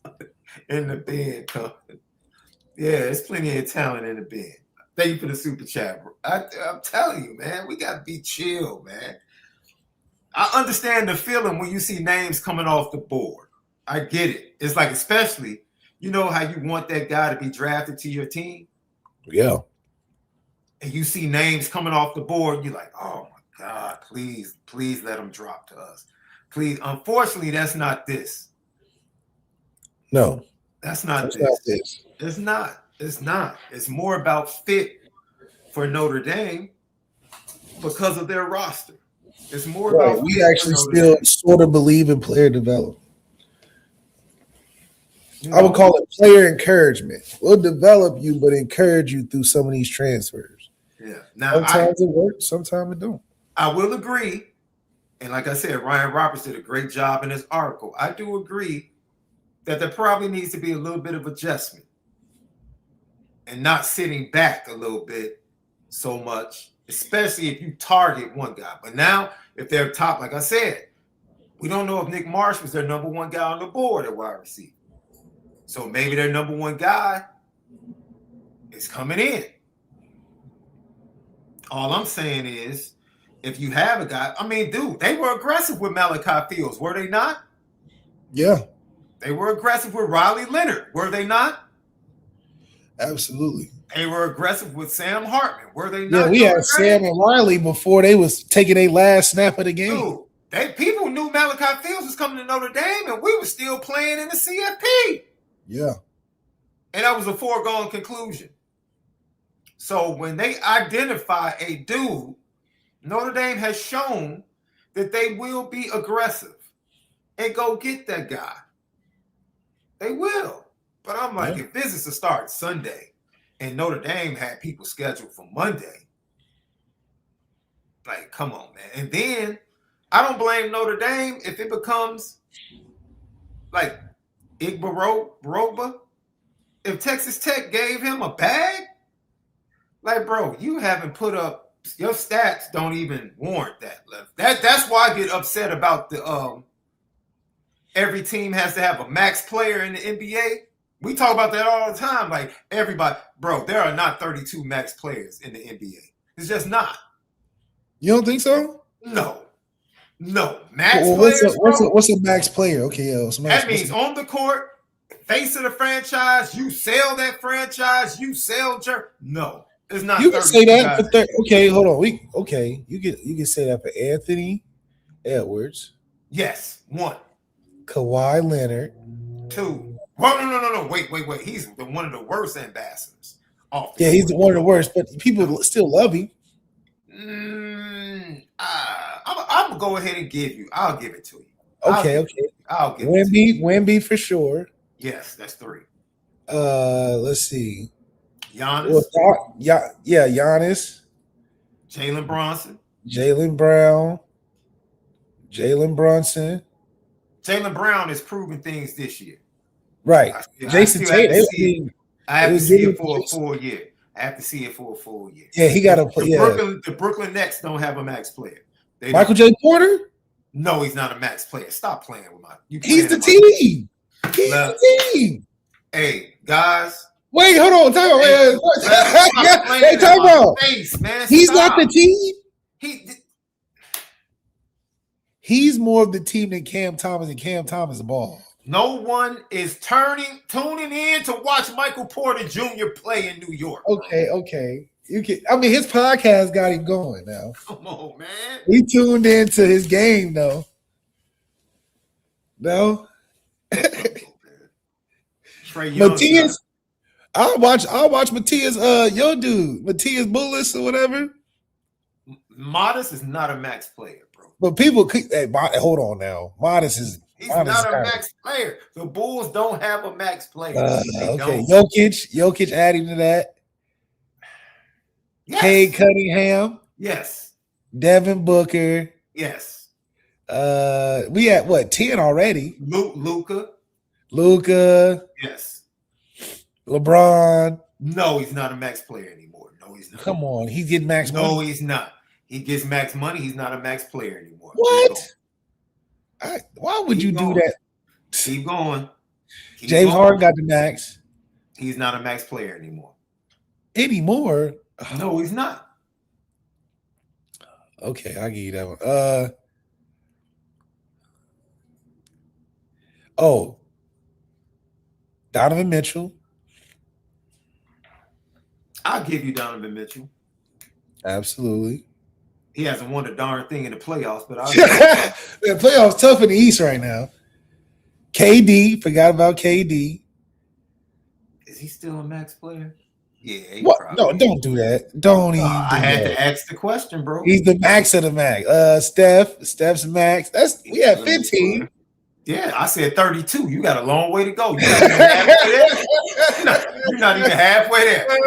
talent in the bed. Yeah, there's plenty of talent in the bed. Thank you for the super chat, bro. I'm telling you, man, we got to be chill, man. I understand the feeling when you see names coming off the board. I get it. It's like, especially, you know how you want that guy to be drafted to your team? Yeah. And you see names coming off the board, you're like, oh my God, please let them drop to us. Please. Unfortunately, that's not this. No. That's not this. It's not. It's more about fit for Notre Dame because of their roster. It's more about we actually still sort of believe in player development. I would call it player encouragement. We'll develop you, but encourage you through some of these transfers. Yeah. Now, sometimes it works, sometimes it don't. I will agree. And like I said, Ryan Roberts did a great job in his article. I do agree that there probably needs to be a little bit of adjustment and not sitting back a little bit so much, especially if you target one guy. But now, if they're top, like I said, we don't know if Nick Marsh was their number one guy on the board at wide receiver. So maybe their number one guy is coming in. All I'm saying is, if you have a guy, I mean, dude, they were aggressive with MALIK Fields, were they not? Yeah. They were aggressive with Riley Leonard, were they not? Absolutely. They were aggressive with Sam Hartman, were they not? Yeah, we had Sam and Riley before they was taking a last snap of the game. Dude, people knew MALIK Fields was coming to Notre Dame, and we were still playing in the CFP. Yeah. And that was a foregone conclusion. So when they identify a dude, Notre Dame has shown that they will be aggressive and go get that guy. They will. But I'm like, if this is to start Sunday and Notre Dame had people scheduled for Monday, like, come on, man. And then I don't blame Notre Dame if it becomes like Igbaroba. If Texas Tech gave him a bag, like, bro, you haven't put up, your stats don't even warrant that. That's why I get upset about the every team has to have a max player in the NBA. We talk about that all the time. Like, everybody, bro, there are not 32 max players in the NBA. It's just not. You don't think so? No. Max players, what's a max player? Okay, that means on the court, face of the franchise, you sell that franchise, you sell No, it's not. You can say that. Okay, hold on. You can say that for Anthony Edwards. Yes, one. Kawhi Leonard. 2. Well, no. Wait. He's one of the worst ambassadors. Yeah, he's one of the worst, but people still love him. I'm gonna go ahead and I'll give it to you. Okay. I'll give it to you. Wemby for sure. Yes, that's 3. Let's see. Giannis. Giannis. Jalen Brunson. Jalen Brown. Jalen Brunson. Jalen Brown has proven things this year. Right. Jason Tatum. I have to see it for a full year. Yeah, he got to play. The Brooklyn Nets don't have a max player. Michael J. Porter? No, he's not a max player. Stop playing with my. He's the team. He's the team. Hey, guys. Wait, hold on. Time out. Face, man. He's not the team. He's more of the team than Cam Thomas, and Cam Thomas ball. No one is tuning in to watch Michael Porter Jr. play in New York. Okay. His podcast got him going now. Come on, man. We tuned into his game though. No. Trey Young. Matthias. I'll watch Matthias. Your dude, Matthias Bullis or whatever. Modest is not a max player, bro. But people, hold on now. He's not a max player. The Bulls don't have a max player. Okay, Jokic adding to that. Yes. Cade Cunningham. Yes. Devin Booker. Yes. We at what, 10 already? Luka. Yes. LeBron. No, he's not a max player anymore. No, he's not. Come on, he's getting max money. No, he's not. He gets max money. He's not a max player anymore. What? Why would you do that? Keep going. James Harden got the max. He's not a max player anymore. Anymore? No, he's not. Okay, I'll give you that one. Donovan Mitchell. I'll give you Donovan Mitchell. Absolutely. He hasn't won a darn thing in the playoffs, but the playoffs tough in the East right now. KD, forgot about KD. Is he still a max player? Yeah. What? No, don't do that. Don't even. I had to ask the question, bro. He's the max of the max. Steph's max. We have 15. Yeah, I said 32. You got a long way to go. You're not even halfway there. And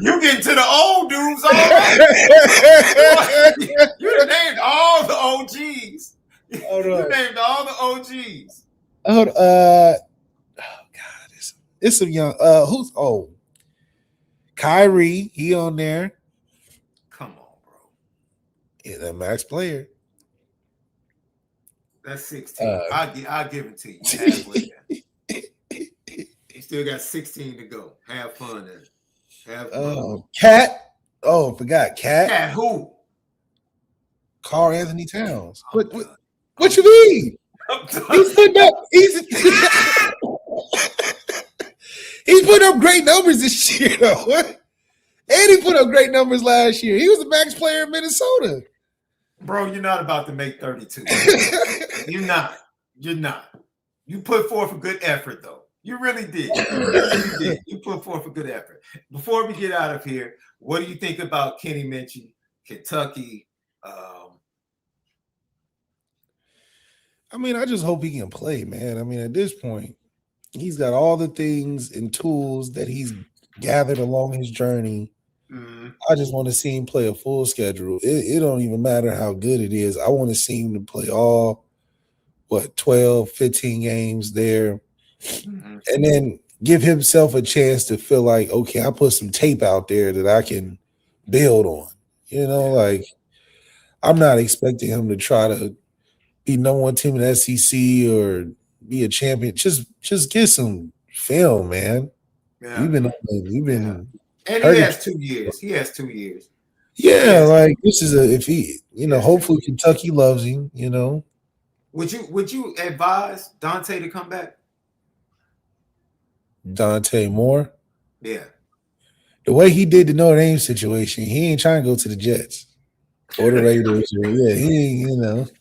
you getting to the old dudes already. You done named all the OGs. You named all the OGs. God, it's some young. Kyrie, he on there. Come on, bro. Yeah, that max player. That's 16. I'll give it to you. Halfway there. You still got 16 to go. Have fun then. Have fun. Cat. Oh, forgot Cat. Cat who? Carl Anthony Towns. What you mean? He's putting up. He's putting up great numbers this year, though. And he put up great numbers last year. He was the max player in Minnesota. Bro, you're not about to make 32. You're not. You put forth a good effort, though. You really did. You put forth a good effort. Before we get out of here, what do you think about Kenny Minchey, Kentucky? I just hope he can play, man. At this point, he's got all the things and tools that he's gathered along his journey. Mm-hmm. I just want to see him play a full schedule. It don't even matter how good it is. I want to see him to play all, 12, 15 games there. Mm-hmm. And then give himself a chance to feel like, okay, I put some tape out there that I can build on. I'm not expecting him to try to be number one team in the SEC or be a champion. Just get some film, man. Yeah. You've been. And he has 2 years. Yeah, this is if he, hopefully Kentucky loves him, Would you advise Dante to come back? Dante Moore? Yeah. The way he did the Notre Dame situation, he ain't trying to go to the Jets or the Raiders. He ain't,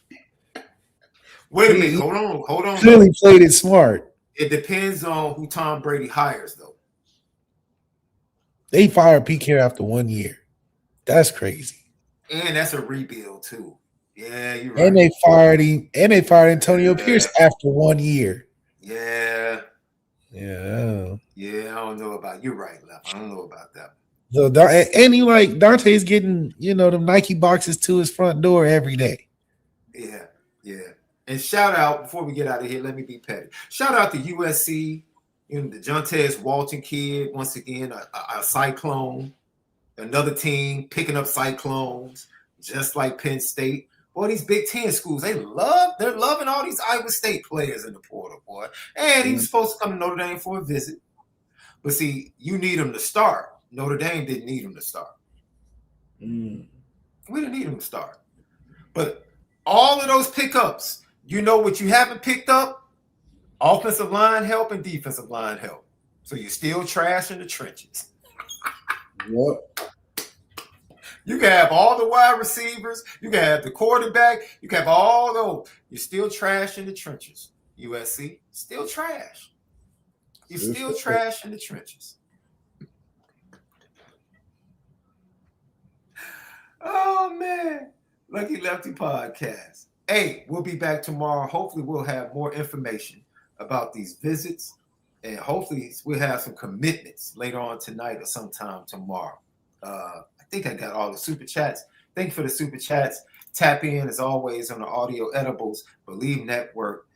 Wait a minute. Hold on. Clearly played it smart. It depends on who Tom Brady hires, though. They fired Pete Carroll after 1 year. That's crazy. And that's a rebuild too. Yeah, you're right. And they fired him. And they fired Antonio Pierce after 1 year. Yeah. Yeah. Yeah, I don't know about you're right, Left. I don't know about that. So and he like Dante's getting, them Nike boxes to his front door every day. Yeah. And shout out before we get out of here. Let me be petty. Shout out to USC. The Jontez Walton kid once again, a cyclone. Another team picking up cyclones, just like Penn State. Boy, these Big Ten schools, they're loving all these Iowa State players in the portal, boy. And he was supposed to come to Notre Dame for a visit. But see, you need him to start. Notre Dame didn't need him to start. We didn't need him to start. But all of those pickups, you know what you haven't picked up? Offensive line help and defensive line help. So you're still trash in the trenches. Yep. You can have all the wide receivers. You can have the quarterback. You can have all those. You're still trash in the trenches. USC, still trash. You're still trash in the trenches. Oh, man. Lucky Lefty podcast. Hey, we'll be back tomorrow. Hopefully, we'll have more information about these visits. And hopefully, we'll have some commitments later on tonight or sometime tomorrow. I think I got all the super chats. Thank you for the super chats. Tap in, as always, on the Audio Edibles, Bleav Network,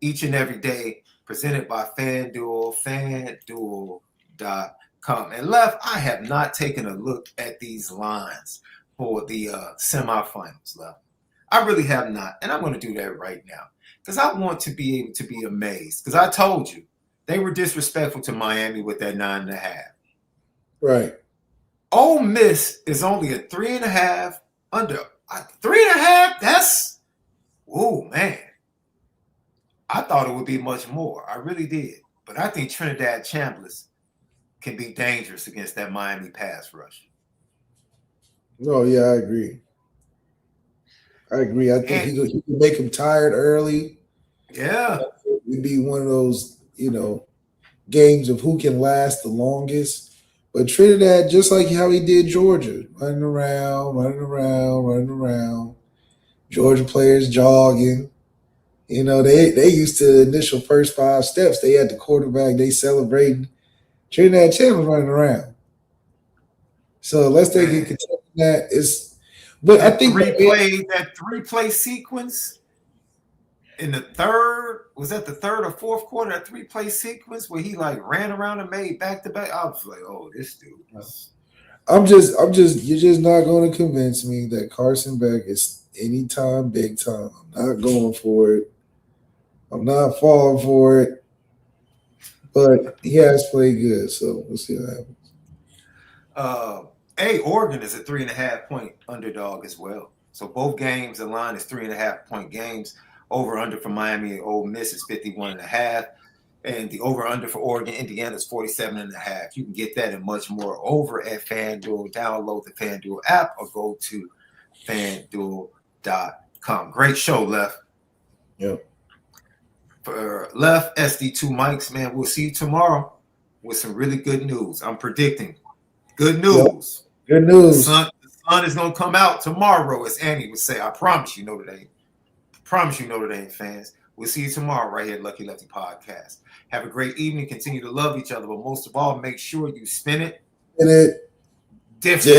each and every day, presented by FanDuel, FanDuel.com. And Left, I have not taken a look at these lines for the semifinals, Left. I really have not, and I'm going to do that right now because I want to be able to be amazed because I told you they were disrespectful to Miami with that 9.5. Right. Ole Miss is only a 3.5 under. 3.5, that's, oh, man. I thought it would be much more. I really did. But I think Trinidad Chambliss can be dangerous against that Miami pass rush. Oh, yeah, I agree. I think he could make him tired early. Yeah. It'd be one of those, games of who can last the longest. But Trinidad, just like how he did Georgia, running around. Georgia players jogging. They used to initial first 5 steps. They had the quarterback. They celebrating. Trinidad Chambliss running around. So unless they can continue that, But I think that 3-play sequence in the third, was that the third or fourth quarter? That 3-play sequence where he ran around and made back-to-back. I was like, oh, this dude. You're just not going to convince me that Carson Beck is anytime big time. I'm not going for it. I'm not falling for it. But he has played good, so we'll see what happens. Oregon is a 3.5-point underdog as well. So both games, the line is 3.5-point games. Over-under for Miami and Ole Miss is 51.5. And the over-under for Oregon, Indiana is 47.5. You can get that and much more over at FanDuel. Download the FanDuel app or go to FanDuel.com. Great show, Left. Yep. For Left, SD2 Mics, man, we'll see you tomorrow with some really good news. I'm predicting good news. Yep. Good news. The sun is going to come out tomorrow, as Annie would say. I promise you, Notre Dame. Promise you, Notre Dame fans. We'll see you tomorrow right here at Lucky Lefty Podcast. Have a great evening. Continue to love each other, but most of all, make sure you spin it different.